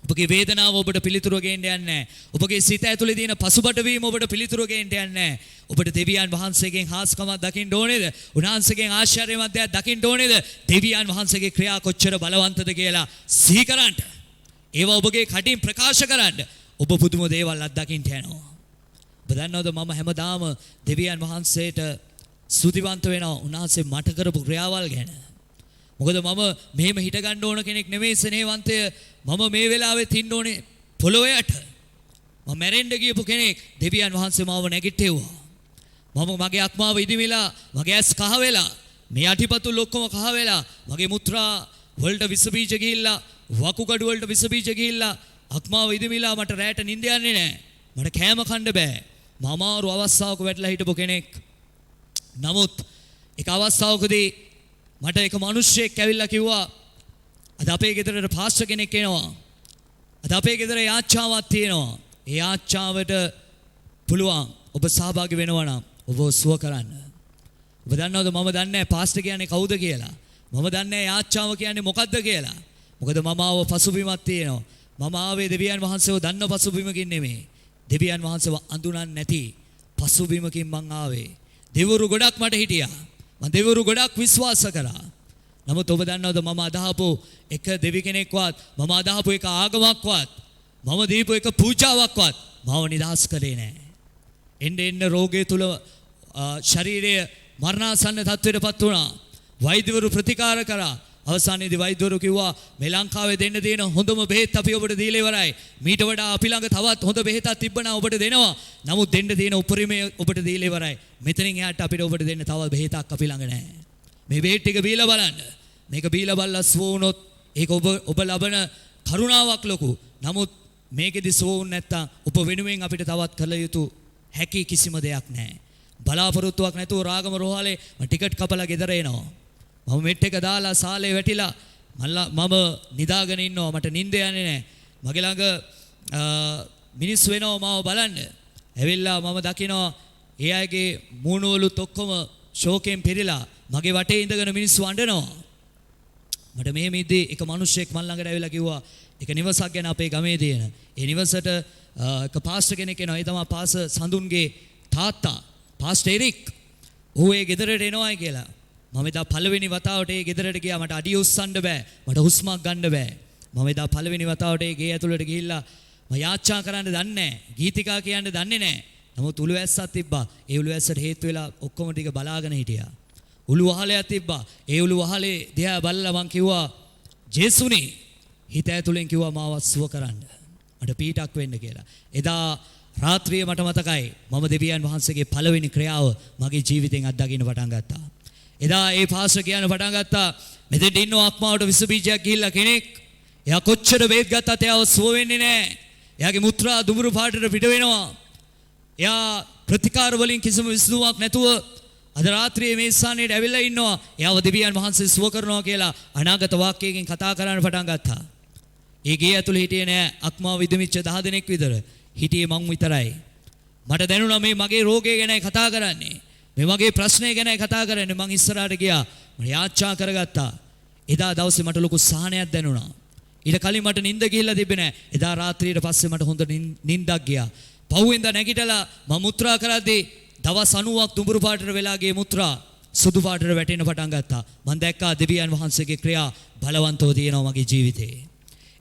ඔබගේ වේදනාව ඔබට පිළිතුරු ගේන්න යන්නේ නැහැ. ඔබගේ සිත ඇතුලේ තියෙන පසුබට වීම ඔබට පිළිතුරු ගේන්න යන්නේ නැහැ. ඔබට දෙවියන් වහන්සේගෙන් හාස්කමක් දකින්න ඕනේද? උන්වහන්සේගෙන් ආශ්චර්යමත් දෙයක් දකින්න ඕනේද? දෙවියන් වහන්සේගේ ක්‍රියා කොච්චර බලවන්තද කියලා සිහි කරන්න. ඒවා ඔබගේ කටින් ප්‍රකාශ කරන්න. ඔබ පුදුම දේවල් අත්දකින්න යනවා. ඔබ දන්නවද මම හැමදාම දෙවියන් වහන්සේට ස්තුතිවන්ත වෙනවා උන්වහන්සේ මට කරපු ක්‍රියාවල් ගැන. මොකද මම මෙහෙම හිට ගන්න ඕන කෙනෙක් නෙමෙයි ස්නේහවන්තය. මම මේ වෙලාවේ තින්න ඕනේ පොළොවේ යට. මම මැරෙන්න ගියපු කෙනෙක්. දෙවියන් වහන්සේ මාව නැගිට්ටෙව්වා. මම මගේ අක්මාව ඉදිමිලා, මගේ ඇස් කහ වෙලා, මේ යටිපතුල් ඔක්කොම කහ වෙලා, මගේ මුත්‍රා වලට විස බීජ ගිහිල්ලා, වකුගඩු වලට විස බීජ ගිහිල්ලා, අක්මාව ඉදිමිලා මට රැට නිින්ද යන්නේ නැහැ. මට කෑම කන්න බෑ. මම අමාරු අවස්ථාවක වැටලා හිටපු කෙනෙක්. නමුත් එක අවස්ථාවකදී මට එක මිනිහෙක් ඇවිල්ලා කිව්වා අද අපේ ගෙදරට පාස්ටර් කෙනෙක් එනවා. අද අපේ ගෙදර යාච්ඡාවක් තියෙනවා. ඒ යාච්ඡාවට පුළුවන් ඔබ සහභාගී වෙනවා නම් ඔබ සුව කරන්න. ඔබ දන්නවද මම දන්නේ නැහැ පාස්ටර් කියන්නේ කවුද කියලා. මම දන්නේ නැහැ යාච්ඡාව කියන්නේ මොකද්ද කියලා. මොකද මම ආව පසුබිමක් තියෙනවා. මම ආවේ දෙවියන් වහන්සේව දන්න පසුබිමකින් නෙමෙයි. දෙවියන් වහන්සේව අඳුනන්නේ නැති පසුබිමකින් මං ආවේ. දෙවිවරු ගොඩක් මට හිටියා. මම දෙවිවරු ගොඩක් විශ්වාස කරා. නමුත් ඔබ දන්නවද මම අදහපු එක දෙවි කෙනෙක්වත්, මම අදහපු එක ආගමක්වත්, මම දීපු එක පූජාවක්වත් මාව නිදහස් කළේ නැහැ. එන්න රෝගය තුල ශරීරය මරණාසන්න තත්ත්වයටපත් වුණා. වෛද්‍යවරු ප්‍රතිකාර කරා. අවසානයේදී වෛද්‍යවරු කිව්වා මේ ලංකාවේ දෙන්න තියෙන හොඳම බෙහෙත් අපි ඔබට දීලා ඉවරයි. මීට වඩා අපි ළඟ තවත් හොඳ බෙහෙතක් තිබ්බනම් ඔබට දෙනවා. නමුත් දෙන්න තියෙන උපරිමය ඔබට දීලා ඉවරයි. මෙතනින් එහාට අපිට ඔබට දෙන්න තව බෙහෙතක් අපි ළඟ නැහැ. මේ බෙහෙත් ටික බීලා බලන්න. මේක බීලා බලලා සුව වුණොත් ඒක ඔබ ලබන කරුණාවක් ලොකු. නමුත් මේකෙදි සුව වුණ නැත්තම් ඔබ වෙනුවෙන් අපිට තවත් කළ යුතු හැකි කිසිම දෙයක් නැහැ. බලාපොරොත්තුවක් නැතුව රාගම රෝහලේ මම ටිකට් කපලා ගෙදර එනවා. මම මෙට් එක දාලා සාලේ වැටිලා මම නිදාගෙන ඉන්නවා. මට නිින්ද යන්නේ නැහැ. මගේ ළඟ මිනිස්සු වෙනවා මාව බලන්න. ඇවිල්ලා මම දකිනවා ඒ අයගේ මූණවලුත් ඔක්කොම ශෝකයෙන් පිරීලා මගේ වටේ ඉඳගෙන මිනිස්සු අඬනවා. මට මෙහෙම ඉද්දී එක මිනිහෙක් මන් ළඟට ඇවිල්ලා කිව්වා එක නිවසක් ගැන අපේ ගමේ තියෙන. ඒ නිවසට එක පාස්ටර් කෙනෙක් එනවා. ඒ තමයි පාස්ටර් සඳුන්ගේ තාත්තා පාස්ටර් එරික්. ඌ ඒ ගෙදරට එනවායි කියලා. මම එදා පළවෙනි වතාවට ඒ ගෙදරට ගියා. මට අඩිය උස්සන්න බෑ. මට හුස්මක් ගන්න බෑ. මම එදා පළවෙනි වතාවට ඒ ගේ ඇතුළට ගිහිල්ලා මම යාච්ඡා කරන්න දන්නේ නැහැ. ගීතිකා කියන්න දන්නේ නැහැ. නමුත් උළු ඇස්සක් තිබ්බා. ඒ උළු ඇස්සට හේතු වෙලා ඔක්කොම ටික බලාගෙන හිටියා. උළු වහලයක් තිබ්බා. ඒ උළු වහලේ දිහා බලලා මං කිව්වා ජේසුනි හිත ඇතුලෙන් කිව්වා මාව සුව කරන්න. මට පීඩක් වෙන්න කියලා. එදා රාත්‍රියේ මට මතකයි මම දෙවියන් වහන්සේගේ පළවෙනි ක්‍රියාව මගේ ජීවිතෙන් අත්දකින්න පටන් ගත්තා. එදා ඒ පාස්ටර් කියන පටන් ගත්තා මෙතෙන්ට ඉන්න ආත්මාවට විස බීජයක් ගිහිල්ලා කෙනෙක් එයා කොච්චර වේග ගත්තත් එයාව සුව වෙන්නේ නැහැ. එයාගේ මුත්‍රා දුඹුරු පාටට පිට වෙනවා. එයා ප්‍රතිකාර වලින් කිසිම විසඳුමක් නැතුව අද රාත්‍රියේ මේ ස්ථානයේ ඇවිල්ලා ඉන්නවා. එයාව දෙවියන් වහන්සේ සුව කරනවා කියලා අනාගත වාක්‍යයෙන් කතා කරන්න පටන් ගත්තා. ඒ ගේ ඇතුළේ හිටියේ නෑ අක්මාව විදමිච්ච 10 දෙනෙක් විතර. හිටියේ මං විතරයි. මට දැනුණා මේ මගේ රෝගය ගැනයි කතා කරන්නේ. මේ වගේ ප්‍රශ්නය ගැනයි කතා කරන්නේ. මං ඉස්සරහට ගියා. මම යාච්ඡා කරගත්තා. එදා දවසේ මට ලොකු සහනයක් දැනුණා. ඊට කලින් මට නිින්ද ගිහිල්ලා තිබ්බේ නෑ. එදා රාත්‍රියට පස්සේ මට හොඳ නිින්දක් ගියා. පහුවෙන්ද නැගිටලා මම මුත්‍රා කරද්දී දවස් 90ක් දුඹුරු පාටට වෙලා ගිය මුත්‍රා සුදු පාටට වැටෙන්න පටන් ගත්තා. මම දැක්කා දෙවියන් වහන්සේගේ ක්‍රියා බලවන්තව තියෙනවා මගේ ජීවිතේ.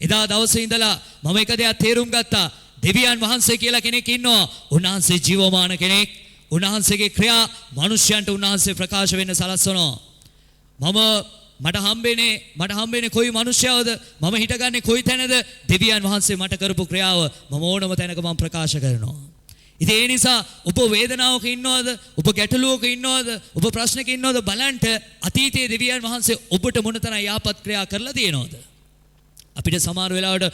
එදා දවසේ ඉඳලා මම එක දෙයක් තේරුම් ගත්තා. දෙවියන් වහන්සේ කියලා කෙනෙක් ඉන්නවා. උන්වහන්සේ ජීවමාන කෙනෙක්. උන්වහන්සේගේ ක්‍රියා මිනිස්යන්ට උන්වහන්සේ ප්‍රකාශ වෙන්න සලස්වනවා. මට හම්බෙන්නේ කොයි මිනිස්යවද? මම හිටගන්නේ කොයි තැනද? දෙවියන් වහන්සේ මට කරපු ක්‍රියාව මම ඕනම තැනක මම ප්‍රකාශ කරනවා. ඉතින් ඒ නිසා ඔබ වේදනාවක ඉන්නවද? ඔබ ගැටලුවක ඉන්නවද? ඔබ ප්‍රශ්නක ඉන්නවද? බලන්න අතීතයේ දෙවියන් වහන්සේ ඔබට මොනතරම් යාපත් ක්‍රියා කරලා තියෙනවද? අපිට සමහර වෙලාවට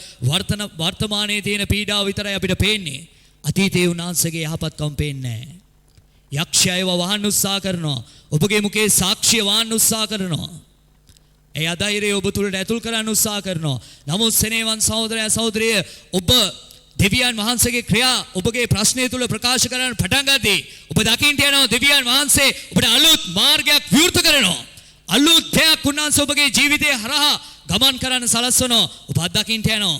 වර්තමානයේ තියෙන පීඩාව විතරයි අපිට පේන්නේ. අතීතයේ උන්වහන්සේගේ යහපත්කම් පේන්නේ නැහැ. යක්ෂයව වහන්න උත්සාහ කරනවා. ඔබගේ මුඛේ සාක්ෂිය වහන්න උත්සාහ කරනවා. ඒ අධෛර්යය ඔබ තුළට ඇතුල් කරන්න උත්සාහ කරනවා. නමුත් සෙනෙහවන් සහෝදරයා සහෝදරිය ඔබ දෙවියන් වහන්සේගේ ක්‍රියා ඔබගේ ප්‍රශ්නය තුළ ප්‍රකාශ කරන්න පටන් ගද්දී ඔබ දකින්න යනවා දෙවියන් වහන්සේ ඔබට අලුත් මාර්ගයක් විවෘත කරනවා. අලුත් දෙයක් උන්වහන්සේ ඔබගේ ජීවිතය හරහා ගමන් කරන්න සලස්වනවා. ඔබ අත්දකින්න යනවා.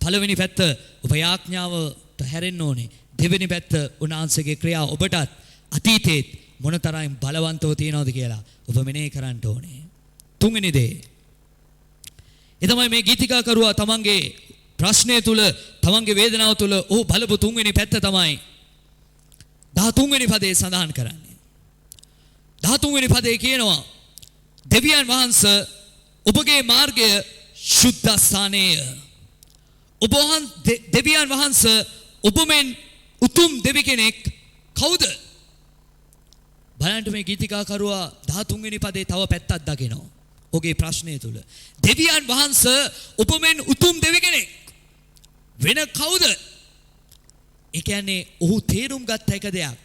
පළවෙනි පැත්ත ඔබ යාඥාවට හැරෙන්න ඕනේ. දෙවෙනි පැත්ත උන්වහන්සේගේ ක්‍රියා ඔබටත් අතීතයේත් මොනතරම් බලවන්තව තියනවද කියලා ඔබ මෙනෙහි කරන්න ඕනේ. තුන්වෙනි දේ. ඒ තමයි මේ ගීතිකාකරුවා තමන්ගේ ප්‍රශ්නය තුල තමන්ගේ වේදනාව තුල ඔහු බලපු තුන්වෙනි පැත්ත තමයි 13 වෙනි පදයේ සඳහන් කරන්නේ. 13 වෙනි පදයේ කියනවා දෙවියන් වහන්සේ ඔබගේ මාර්ගය ශුද්ධස්ථානයේය. දෙවියන් වහන්සේ ඔබ මෙන් උතුම් දෙවි කෙනෙක් කවුද? බලන්න මේ ගීතිකාකරුවා 13 වෙනි පදේ තව පැත්තක් දකිනවා. ඔහුගේ ප්‍රශ්නය තුල දෙවියන් වහන්සේ ඔබ මෙන් උතුම් දෙවි කෙනෙක් වෙන කවුද? ඒ කියන්නේ ඔහු තේරුම් ගත්ත එක දෙයක්.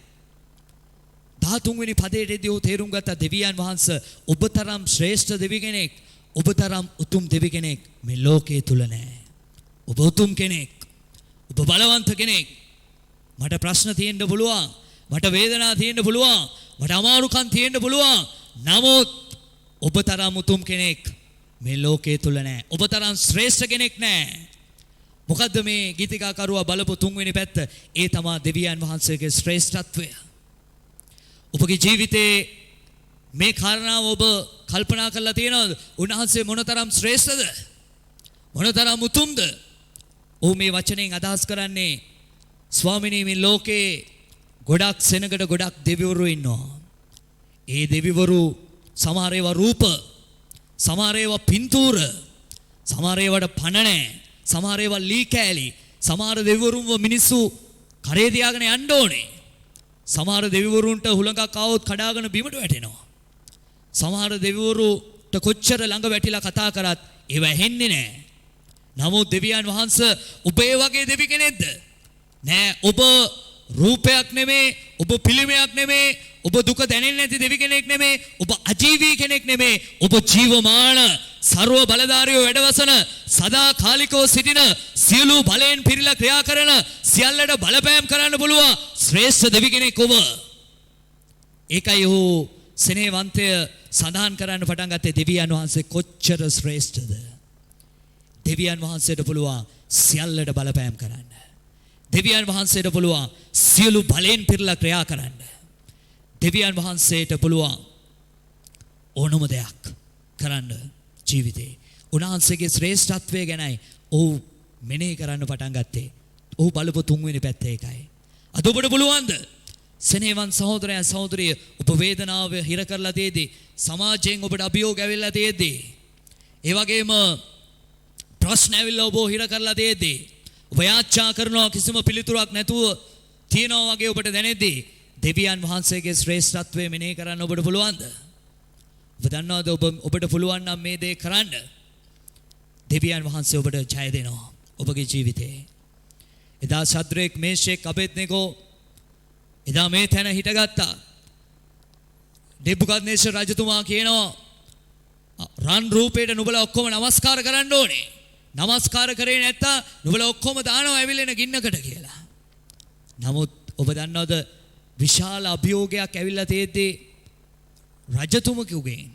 13 වෙනි පදයේදී ඔහු තේරුම් ගත්ත දෙවියන් වහන්සේ ඔබ තරම් ශ්‍රේෂ්ඨ දෙවි කෙනෙක්, ඔබ තරම් උතුම් දෙවි කෙනෙක් මේ ලෝකයේ තුල නැහැ. ඔබ උතුම් කෙනෙක්, ඔබ බලවන්ත කෙනෙක්. මට ප්‍රශ්න තියෙන්න පුළුවන්, මට වේදනා තියෙන්න පුළුවන්, මට අමාරුකම් තියෙන්න පුළුවන්. නමුත් ඔබ තරම් උතුම් කෙනෙක් මේ ලෝකයේ තුල නැහැ. ඔබ තරම් ශ්‍රේෂ්ඨ කෙනෙක් නැහැ. මොකද්ද මේ ගීතිකාකරුවා බලපු තුන්වෙනි පැත්ත? ඒ තමයි දෙවියන් වහන්සේගේ ශ්‍රේෂ්ඨත්වය. ඔබගේ ජීවිතේ මේ කාරණාව ඔබ කල්පනා කරලා තියෙනවද? උන්වහන්සේ මොනතරම් ශ්‍රේෂ්ඨද? මොනතරම් උතුම්ද? ඔහු මේ වචනයෙන් අදහස් කරන්නේ ස්වාමිනී මේ ලෝකේ ගොඩක් සෙනගට ගොඩක් දෙවිවරු ඉන්නවා. ඒ දෙවිවරු සමහර ඒවා රූප, සමහර ඒවා පින්තූර, සමහර ඒවාට පණ නැහැ, සමහර ඒවා ලී කෑලි, සමහර දෙවිවරුන්ව මිනිස්සු කරේ තියාගෙන යන්න ඕනේ. සමහර දෙවිවරුන්ට හුලඟක් ආවොත් කඩාගෙන බිමට වැටෙනවා. සමහර දෙවිවරුන්ට කොච්චර ළඟ වැටිලා කතා කරත් ඒව ඇහෙන්නේ නැහැ. නමුත් දෙවියන් වහන්සේ ඔබ ඒ වගේ දෙවි කෙනෙක්ද? නෑ, ඔබ රූපයක් නෙමේ, ඔබ පිළිමයක් නෙමේ, ඔබ දුක දැනෙන්නේ නැති දෙවි කෙනෙක් නෙමේ, ඔබ අජීවී කෙනෙක් නෙමේ. ඔබ ජීවමාන ਸਰව බලධාරියෝ වැඩවසන සදාකාලිකව සිටින සියලු බලයෙන් පිරීලා ක්‍රියා කරන සියල්ලට බලපෑම් කරන්න පුළුවන් ශ්‍රේෂ්ඨ දෙවි කෙනෙක් ඔබ. ඒකයි ඔහු සෙනෙහවන්තය සඳහන් කරන්න පටන් ගත්තේ දෙවියන් වහන්සේ කොච්චර ශ්‍රේෂ්ඨද. දෙවියන් වහන්සේට පුළුවන් සියල්ලට බලපෑම් කරන්න. දෙවියන් වහන්සේට පුළුවන් සියලු බලයෙන් පිරීලා ක්‍රියා කරන්න. දෙවියන් වහන්සේට පුළුවන් ඕනම දෙයක් කරන්න ජීවිතේ. උන්වහන්සේගේ ශ්‍රේෂ්ඨත්වය ගැනයි ඔහු මෙනෙහි කරන්න පටන් ගත්තේ. ඔහු බලපු තුන්වෙනි පැත්ත ඒකයි. අද ඔබට පුළුවන්ද? සෙනෙහවන් සහෝදරයන් සහෝදරිය, ඔබ වේදනාව හිර කරලා තියෙද්දී, සමාජයෙන් ඔබට අභියෝග ඇවිල්ලා තියෙද්දී, ඒ වගේම ප්‍රශ්න ඇවිල්ලා ඔබ හිර කරලා තියෙද්දී, ඔබ යාච්ඡා කරනවා කිසිම පිළිතුරක් නැතුව තියනවා වගේ ඔබට දැනෙද්දී, දෙවියන් වහන්සේගේ ශ්‍රේෂ්ඨත්වය මෙනෙහි කරන්න ඔබට පුළුවන්ද? ඔබ දන්නවද ඔබට පුළුවන් නම් මේ දේ කරන්න? දෙවියන් වහන්සේ ඔබට ජය දෙනවා ඔබගේ ජීවිතේ. එදා ශද්‍රේක්, මේෂෙක්, අබේද්නෙගෝ එදා මේ තැන හිටගත්තා. නෙබුකද්නේසර් රජතුමා කියනවා රන් රූපයට නුඹලා ඔක්කොම නමස්කාර කරන්න ඕනේ. නමස්කාර කරේ නැත්තම් නුඹලා ඔක්කොම දානවා ඇවිල්ලා ගින්නකට කියලා. නමුත් ඔබ දන්නවද විශාල අභියෝගයක් ඇවිල්ලා තියෙද්දී, රජතුමෙකුගෙන්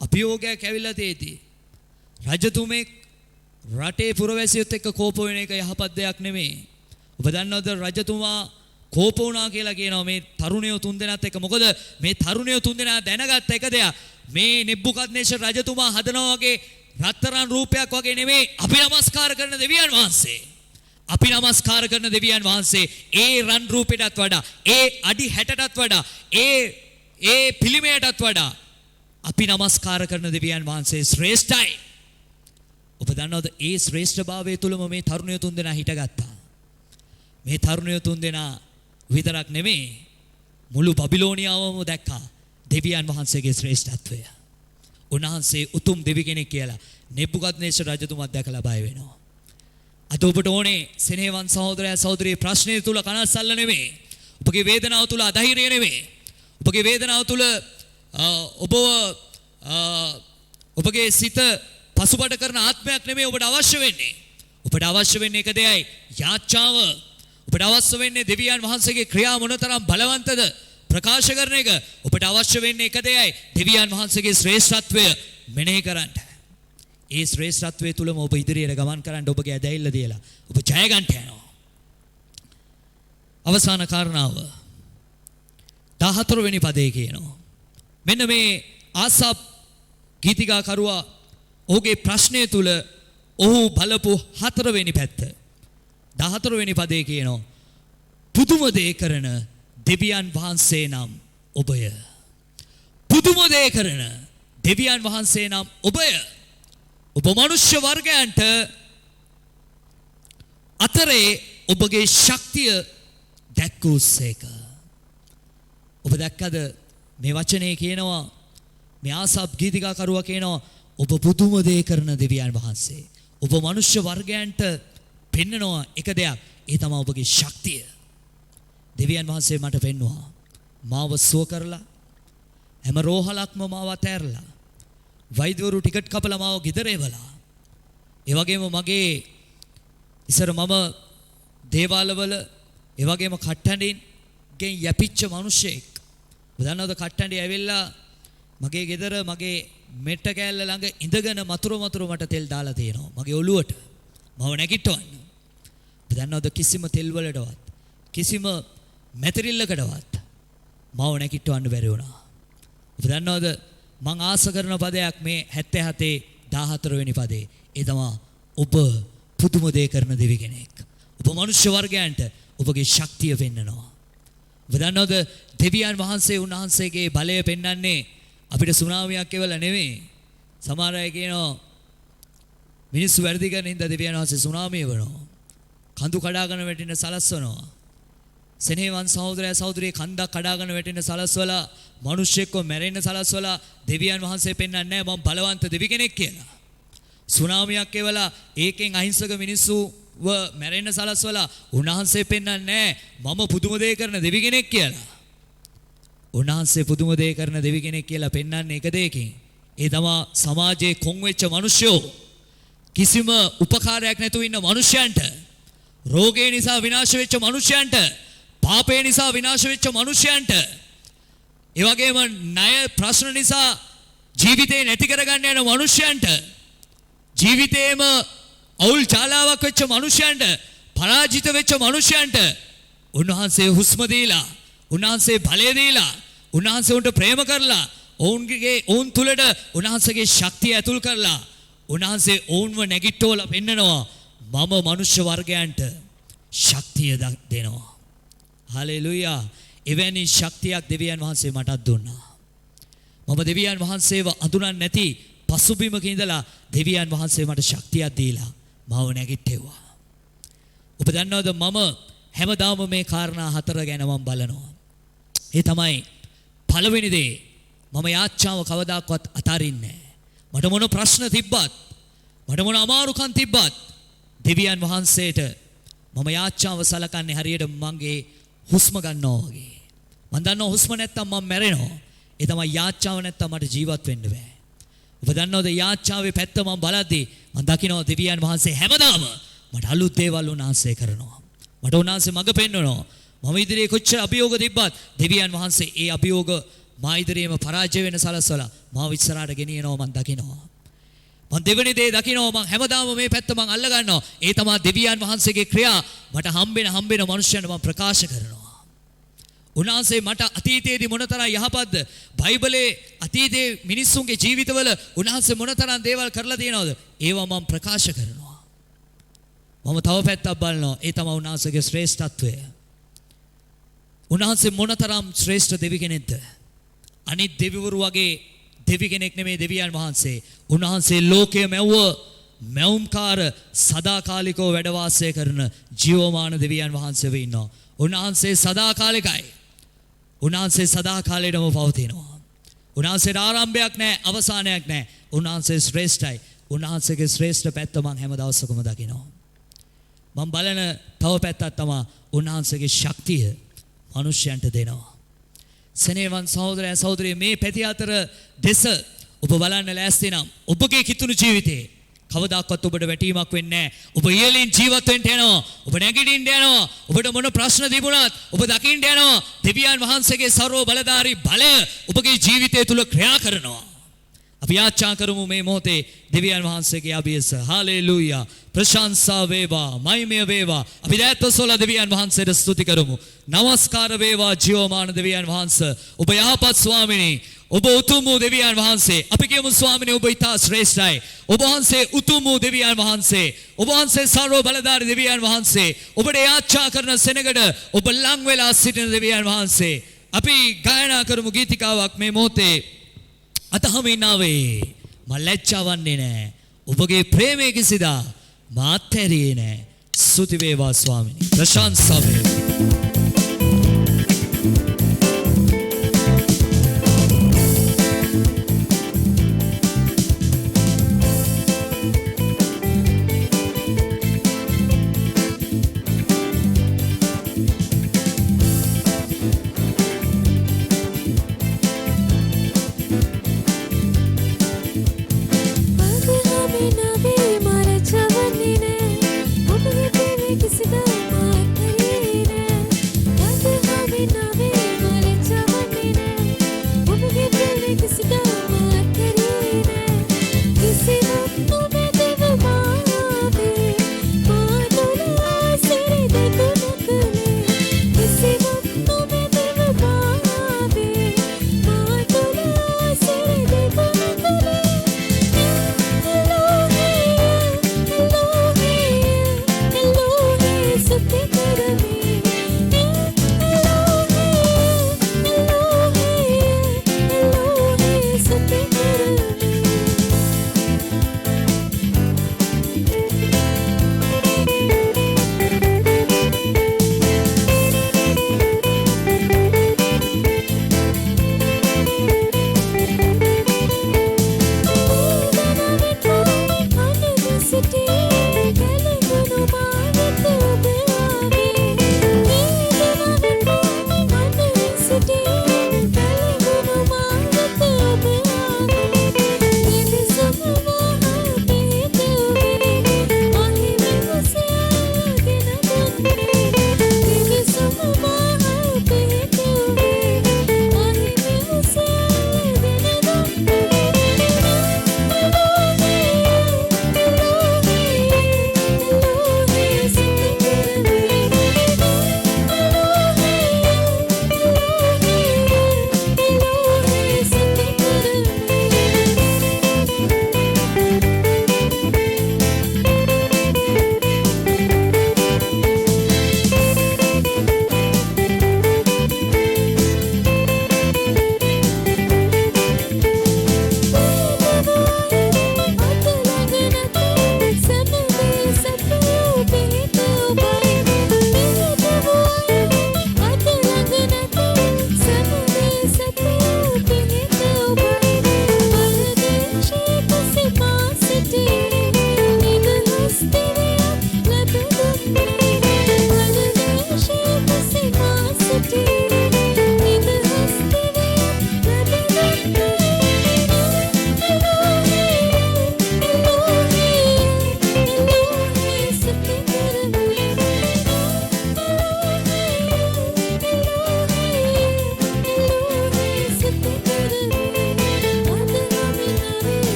අභියෝගයක් ඇවිල්ලා තියෙද්දී, රජතුමෙක් රටේ පුරවැසියොත් එක්ක කෝප වෙන එක යහපත් දෙයක් නෙමෙයි. ඔබ දන්නවද රජතුමා කෝප වුණා කියලා කියනවා මේ තරුණයෝ තුන්දෙනාත් එක්ක. මොකද මේ තරුණයෝ තුන්දෙනා දැනගත්ත එක දෙයක්, මේ නෙබුකද්නේසර් රජතුමා හදනවා වගේ රත්තරන් රූපයක් වගේ නෙමෙයි අපි නමස්කාර කරන දෙවියන් වහන්සේ. අපි නමස්කාර කරන දෙවියන් වහන්සේ ඒ රන් රූපයටත් වඩා, ඒ අඩි 60ටත් වඩා, ඒ පිළිමයටත් වඩා අපි නමස්කාර කරන දෙවියන් වහන්සේ ශ්‍රේෂ්ඨයි. ඔබ දන්නවද ඒ ශ්‍රේෂ්ඨභාවය තුලම මේ තරුණයෝ තුන්දෙනා හිටගත්තා. මේ තරුණයෝ තුන්දෙනා විතරක් නෙමෙයි, මුළු බබිලෝනියාවම දැක්කා දෙවියන් වහන්සේගේ ශ්‍රේෂ්ඨත්වය. උන්වහන්සේ උතුම් දෙවි කෙනෙක් කියලා නෙබුකද්නේසර් රජතුමා දැකලා බය වෙනවා. අද ඔබට ඕනේ සෙනෙහවන් සහෝදරයා සහෝදරිය, ප්‍රශ්නේ තුල කනස්සල්ල නෙමෙයි, ඔබගේ වේදනාව තුල අධෛර්යය නෙමෙයි, ඔබගේ වේදනාව තුල ඔබගේ සිත පසුබට කරන ආත්මයක් නෙමෙයි ඔබට අවශ්‍ය වෙන්නේ. ඔබට අවශ්‍ය වෙන්නේ එක දෙයයි, යාච්ඡාව. ඔබට අවශ්‍ය වෙන්නේ දෙවියන් වහන්සේගේ ක්‍රියා මොනතරම් බලවන්තද ප්‍රකාශ කරන එක. ඔබට අවශ්‍ය වෙන්නේ එක දෙයයි, දෙවියන් වහන්සේගේ ශ්‍රේෂ්ඨත්වය මෙනෙහි කරන්න. ඒ ශ්‍රේෂ්ඨත්වයේ තුලම ඔබ ඉදිරියට ගමන් කරන්න ඔබගේ ඇදහිල්ල දීලා ඔබ ජය ගන්න යනවා. අවසාන කාරණාව 14 වෙනි පදේ කියනවා. මෙන්න මේ ආසාප් ගීතිකා කරුවා ඔහුගේ ප්‍රශ්නය තුල ඔහු බලපු 4 වෙනි පැත්ත 14 වෙනි පදේ කියනවා. පුදුම දේ කරන දෙවියන් වහන්සේ නම් ඔබය. පුදුම දේ කරන දෙවියන් වහන්සේ නම් ඔබය. ඔබ මනුෂ්‍ය වර්ගයන්ට අතරේ ඔබගේ ශක්තිය දැක්වූසේක. ඔබ දැක්කද මේ වචනේ කියනවා මේ ආසාප් ගීතිකා කරුවා කියනවා ඔබ පුදුම දේ කරන දෙවියන් වහන්සේ. ඔබ මනුෂ්‍ය වර්ගයන්ට පෙන්නනවා එක දෙයක්. ඒ තමයි ඔබගේ ශක්තිය. දෙවියන් වහන්සේ මට පෙන්වුවා මාව සුව කරලා හැම රෝහලක්ම මාව අතෑරලා වෛද්‍යවරු ටිකට් කපලා මාව ගෙදර එවලා ඒ වගේම මගේ ඉස්සර මම දේවාලවල ඒ වගේම කට්ටඬින් ගෙන් යැපිච්ච මිනිහෙක් දන්නවද කට්ටඬි ඇවිල්ලා මගේ ගෙදර මගේ මෙට්ට කෑල්ල ළඟ ඉඳගෙන මතුරු මට තෙල් දාලා තියෙනවා මගේ ඔළුවට මම නැගිටවන්න දන්නවද කිසිම තෙල් වලටවත් කිසිම මැතිරිල්ලකටවත් මව නැගිටවන්න බැරි වුණා. ඔබ දන්නවද මං ආස කරන පදයක් මේ 77 14 වෙනි පදේ. ඒ තමයි ඔබ පුදුම දේ කරන දෙවි කෙනෙක්. ඔබ මනුෂ්‍ය වර්ගයන්ට ඔබගේ ශක්තිය පෙන්නනවා. ඔබ දන්නවද දෙවියන් වහන්සේ උන්වහන්සේගේ බලය පෙන්වන්නේ අපිට සුනාමියක් එවලා නෙවෙයි. සමහර අය කියනවා මිනිස්සු වැඩි කරන හින්දා දෙවියන් වහන්සේ සුනාමිය වෙනවා. කඳු කඩාගෙන වැටෙන සලස්වනවා. සෙනෙහවන් සහෝදරයා සහෝදරිය කන්දක් කඩාගෙන වැටෙන සලස්වලා මිනිස්සෙක්ව මැරෙන්න සලස්වලා දෙවියන් වහන්සේ පෙන්වන්නේ නැහැ මම බලවන්ත දෙවි කෙනෙක් කියලා. සුනාමියක් එවලා ඒකෙන් අහිංසක මිනිස්සුව මැරෙන්න සලස්වලා උන්වහන්සේ පෙන්වන්නේ නැහැ මම පුදුම දේ කරන දෙවි කෙනෙක් කියලා. උන්වහන්සේ පුදුම දේ කරන දෙවි කෙනෙක් කියලා පෙන්වන්නේ එක දෙයකින්. ඒ තමයි සමාජයේ කොන් වෙච්ච මිනිස්සුયો කිසිම උපකාරයක් නැතුව ඉන්න මිනිසයන්ට රෝගේ නිසා විනාශ වෙච්ච මිනිසයන්ට පාපේ නිසා විනාශ වෙච්ච මිනිසයන්ට ඒ වගේම ණය ප්‍රශ්න නිසා ජීවිතේ නැති කරගන්න යන මිනිසයන්ට ජීවිතේම අවුල් ජාලාවක් වෙච්ච මිනිසයන්ට පරාජිත වෙච්ච මිනිසයන්ට උන්වහන්සේ හුස්ම දීලා උන්වහන්සේ බලය දීලා උන්වහන්සේ උන්ට ප්‍රේම කරලා ඔවුන් තුලට උන්වහන්සේගේ ශක්තිය ඇතුල් කරලා උන්වහන්සේ ඔවුන්ව නැගිට්ටෝලා පෙන්නනවා මම මනුෂ්‍ය වර්ගයන්ට ශක්තිය දෙනවා. හලෙලුයා. එවැනි ශක්තියක් දෙවියන් වහන්සේ මටත් දුන්නා. මම දෙවියන් වහන්සේව අඳුරන්නේ නැති පසුබිමක ඉඳලා දෙවියන් වහන්සේ මට ශක්තියක් දීලා මාව නැගිට්ටෙව්වා. ඔබ දන්නවද මම හැමදාම මේ කාරණා 4 ගැන මම බලනවා. ඒ තමයි පළවෙනි දේ මම යාච්ඡාව කවදාකවත් අතාරින්නේ නැහැ. මට මොන ප්‍රශ්න තිබ්බත් මට මොන අමාරුකම් තිබ්බත් දෙවියන් වහන්සේට මම යාච්ඡාව සලකන්නේ හරියට මගේ හුස්ම ගන්නවා වගේ. මම දන්නවා හුස්ම නැත්තම් මම මැරෙනවා. ඒ තමයි යාච්ඡාව නැත්තම් මට ජීවත් වෙන්න බෑ. ඔබ දන්නවද යාච්ඡාවේ පැත්ත මම බලද්දී මම දකිනවා දෙවියන් වහන්සේ හැමදාම මට අලුත් දේවල් උන්වහන්සේ කරනවා. මට උන්වහන්සේ මඟ පෙන්වනවා. මම ඉදිරියේ කොච්චර අභියෝග තිබ්බත් දෙවියන් වහන්සේ ඒ අභියෝග මා ඉදිරියේම පරාජය වෙන සලස්වලා මාව ඉස්සරහට ගෙනියනවා මම දකිනවා. මම දෙවෙනි දේ දකිනවා මම හැමදාම මේ පැත්ත මම අල්ල ගන්නවා. ඒ තමයි දෙවියන් වහන්සේගේ ක්‍රියා මට හම්බෙන මනුෂ්‍යයන්ට මම ප්‍රකාශ කරනවා. උන්වහන්සේ මට අතීතයේදී මොනතරම් යහපත්ද බයිබලයේ අතීතයේ මිනිස්සුන්ගේ ජීවිතවල උන්වහන්සේ මොනතරම් දේවල් කරලා තියෙනවද ඒවා මම ප්‍රකාශ කරනවා. මම තව පැත්තක් බලනවා. ඒ තමයි උන්වහන්සේගේ ශ්‍රේෂ්ඨත්වය. උන්වහන්සේ මොනතරම් ශ්‍රේෂ්ඨ දෙවි කෙනෙක්ද? අනිත් දෙවිවරු වගේ දෙවි කෙනෙක් නෙමේ දෙවියන් වහන්සේ. උන්වහන්සේ ලෝකයේ මැව්ව මැවුම්කාර සදාකාලිකව වැඩ වාසය කරන ජීවමාන දෙවියන් වහන්සේ වෙ ඉන්නවා. උන්වහන්සේ සදාකාලිකයි. උන්වහන්සේ සදාකාලයටම පවතිනවා. උන්වහන්සේට ආරම්භයක් නැහැ, අවසානයක් නැහැ. උන්වහන්සේ ශ්‍රේෂ්ඨයි. උන්වහන්සේගේ ශ්‍රේෂ්ඨ පැත්ත මම හැම දවසකම දකිනවා. මම බලන තව පැත්තක් තමයි උන්වහන්සේගේ ශක්තිය මිනිසයන්ට දෙනවා. සෙනෙහවන් සහෝදරයා සහෝදරිය මේ පැති අතර දෙස ඔබ බලන්න ලෑස්ති නම් ඔබගේ කිතුණු ජීවිතේ කවදාකවත් ඔබට වැටීමක් වෙන්නේ නැහැ. ඔබ ඉහළින් ජීවත් වෙන්න යනවා. ඔබ නැගිටින්න යනවා. ඔබට මොන ප්‍රශ්න තිබුණත් ඔබ දකින්න යනවා. දෙවියන් වහන්සේගේ ਸਰව බලධාරී බලය ඔබගේ ජීවිතය තුල ක්‍රියා කරනවා. අපි යාචනා කරමු මේ මොහොතේ දෙවියන් වහන්සේගේ අභියස. හාලෙලූයා. ප්‍රශංසා වේවා, මහිමය වේවා. අපි දැත්වසොල දෙවියන් වහන්සේට ස්තුති කරමු. නමස්කාර වේවා ජීවමාන දෙවියන් වහන්සේ. ඔබ යහපත් ස්වාමිනේ. ඔබ උතුම් වූ දෙවියන් වහන්සේ. අපි කියමු ස්වාමිනේ ඔබ ඉතා ශ්‍රේෂ්ඨයි. ඔබ වහන්සේ උතුම් වූ දෙවියන් වහන්සේ. ඔබ වහන්සේ සර්ව බලධාරී දෙවියන් වහන්සේ. ඔබට යාචනා කරන සෙනගට ඔබ ලං වෙලා සිටින දෙවියන් වහන්සේ. අපි ගායනා කරමු ගීතිකාවක් මේ මොහොතේ. අතහමිනාවේ මම ලැජ්ජාවන්නේ නැහැ. ඔබගේ ප්‍රේමයේ කිසිදා මාත් හැරියේ නැහැ. ස්තුති වේවා ස්වාමිනේ. ප්‍රශංසා වේවා.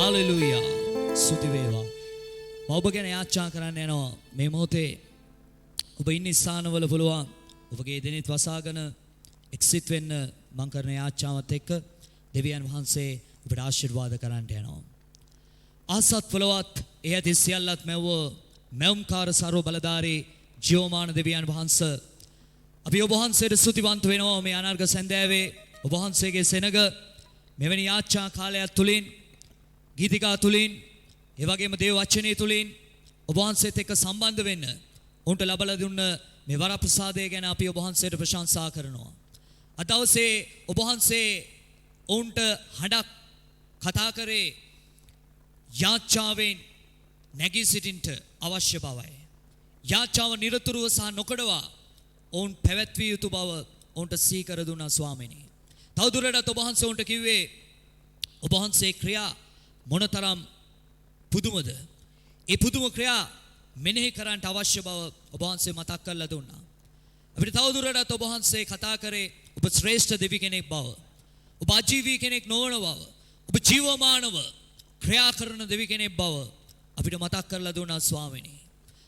හාලෙලූයා. ස්තුති වේවා. මම ඔබ ගැන යාචනා කරන්න යනවා. මේ මොහොතේ ඔබ ඉන්න ස්ථානවල පුළුවන් ඔබගේ දෙනිත් වසාගෙන එක්සිට් වෙන්න මං කරන යාචනාවත් එක්ක දෙවියන් වහන්සේ ඔබට ආශිර්වාද කරන්නට යනවා. ආසත් පොළවත් එය ඇති සියල්ලත් මැව්ව මැවුම්කාර සර්ව බලධාරී ජීවමාන දෙවියන් වහන්සේ අපි ඔබ වහන්සේට ස්තුතිවන්ත වෙනවා මේ අනර්ග සන්ධ්‍යාවේ ඔබ වහන්සේගේ සෙනග මෙවැනි යාච්ඡා කාලයක් තුලින් ගීතිකා තුලින් ඒ වගේම දේව වචනේ තුලින් ඔබ වහන්සේත් එක්ක සම්බන්ධ වෙන්න උන්ට ලබලා දුන්න මේ වරප්‍රසාදය ගැන අපි ඔබ වහන්සේට ප්‍රශංසා කරනවා. අද දවසේ ඔබ වහන්සේ උන්ට හඩක් කතා කරේ යාච්ඡාවෙන් නැගී සිටින්නට අවශ්‍ය බවයි. යාච්ඡාව නිරතුරුව සහ නොකඩවා ඔවුන් පැවැත්විය යුතු බව ඔවුන්ට සීකර දුන්නා ස්වාමීනි. තවදුරටත් ඔබ වහන්සේ ඔවුන්ට කිව්වේ ඔබ වහන්සේ ක්‍රියා මොනතරම් පුදුමද? ඒ පුදුම ක්‍රියා මෙනෙහි කරන්නට අවශ්‍ය බව ඔබ වහන්සේ මතක් කරලා දුන්නා. අපිට තවදුරටත් ඔබ වහන්සේ කතා කරේ ඔබ ශ්‍රේෂ්ඨ දෙවි කෙනෙක් බව. ඔබ අජීවී කෙනෙක් නොවන බව. ඔබ ජීවමානව ක්‍රියා කරන දෙවි කෙනෙක් බව අපිට මතක් කරලා දුන්නා ස්වාමීනි.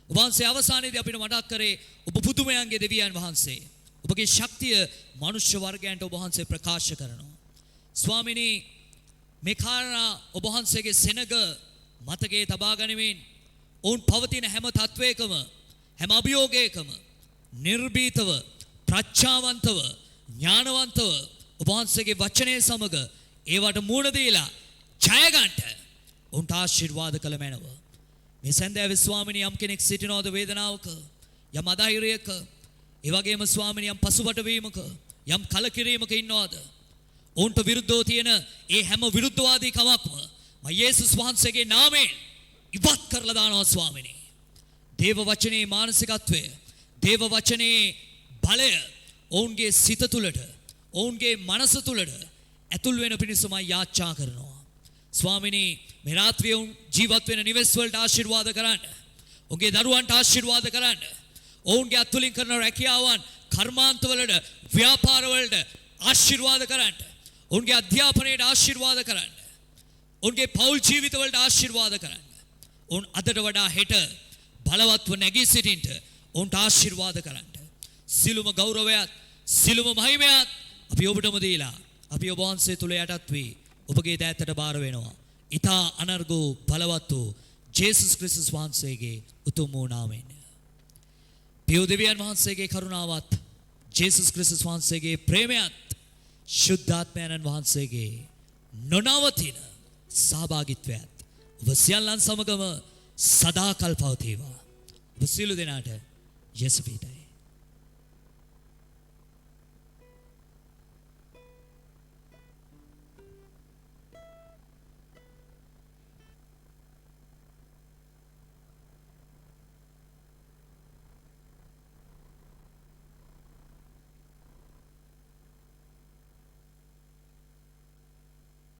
ඔබ වහන්සේ අවසානයේදී අපිට මතක් කරේ ඔබ පුදුමයන්ගේ දෙවියන් වහන්සේ. ඔබගේ ශක්තිය මනුෂ්‍ය වර්ගයන්ට ඔබ වහන්සේ ප්‍රකාශ කරනවා. ස්වාමීනි මේ කාරණා ඔබ වහන්සේගේ සෙනග මතකයේ තබා ගනිමින් ඔවුන් පවතින හැම තත්වයකම හැම අභියෝගයකම නිර්භීතව ප්‍රඥාවන්තව ඥානවන්තව ඔබ වහන්සේගේ වචනය සමග ඒවට මුහුණ දීලා ජය ගන්නට උන්ට ආශිර්වාද කළ මැනව. මේ සන්ධ්‍යාවේ ස්වාමීනි යම් කෙනෙක් සිටිනවද වේදනාවක යම් අධෛර්යයක ඒ වගේම ස්වාමීනි යම් පසුබට වීමක යම් කලකිරීමක ඉන්නවද? උන්ට විරුද්ධව තියෙන ඒ හැම විරුද්ධවාදී කමක්ම මම යේසුස් වහන්සේගේ නාමයෙන් ඉවත් කරලා දානවා ස්වාමීනි. දේව වචනේ මානසිකත්වය දේව වචනේ බලය ඔවුන්ගේ සිත තුළට ඔවුන්ගේ මනස තුළට ඇතුල් වෙන පිණිස මම යාච්ඡා කරනවා. ස්වාමීනි මේ රාත්‍රියේ ජීවත් වෙන නිවෙස් වලට ආශිර්වාද කරන්න. ඔවුන්ගේ දරුවන්ට ආශිර්වාද කරන්න. ඔවුන්ගේ අත්වලින් කරන රැකියාවන් කර්මාන්ත වලට ව්‍යාපාර වලට ආශිර්වාද කරන්න. ඔවුන්ගේ අධ්‍යාපනයට ආශිර්වාද කරන්න. ඔවුන්ගේ පෞල් ජීවිත වලට ආශිර්වාද කරන්න. ඔවුන් අදට වඩා හෙට බලවත්ව නැගී සිටින්නට ඔවුන්ට ආශිර්වාද කරන්න. සිළුම ගෞරවයත් සිළුම මහිමයත් අපි ඔබටම දීලා අපි ඔබ වහන්සේ තුල යටත් වී ඔබගේ දෑතට බාර වෙනවා. ඊතා අනර්ගෝ බලවත් වූ ජේසුස් ක්‍රිස්තුස් වහන්සේගේ උතුම් වූ නාමයෙන්. පියෝ දෙවියන් වහන්සේගේ කරුණාවත් ජේසුස් ක්‍රිස්තුස් වහන්සේගේ ප්‍රේමයත් ශුද්ධාත්මයන්න් වහන්සේගේ නොනවතින සහභාගීත්වයත් ඔබ සියල්ලන් සමගම සදාකල් පවතිවා. ඔබ සියලු දෙනාට යේසු පිටයි.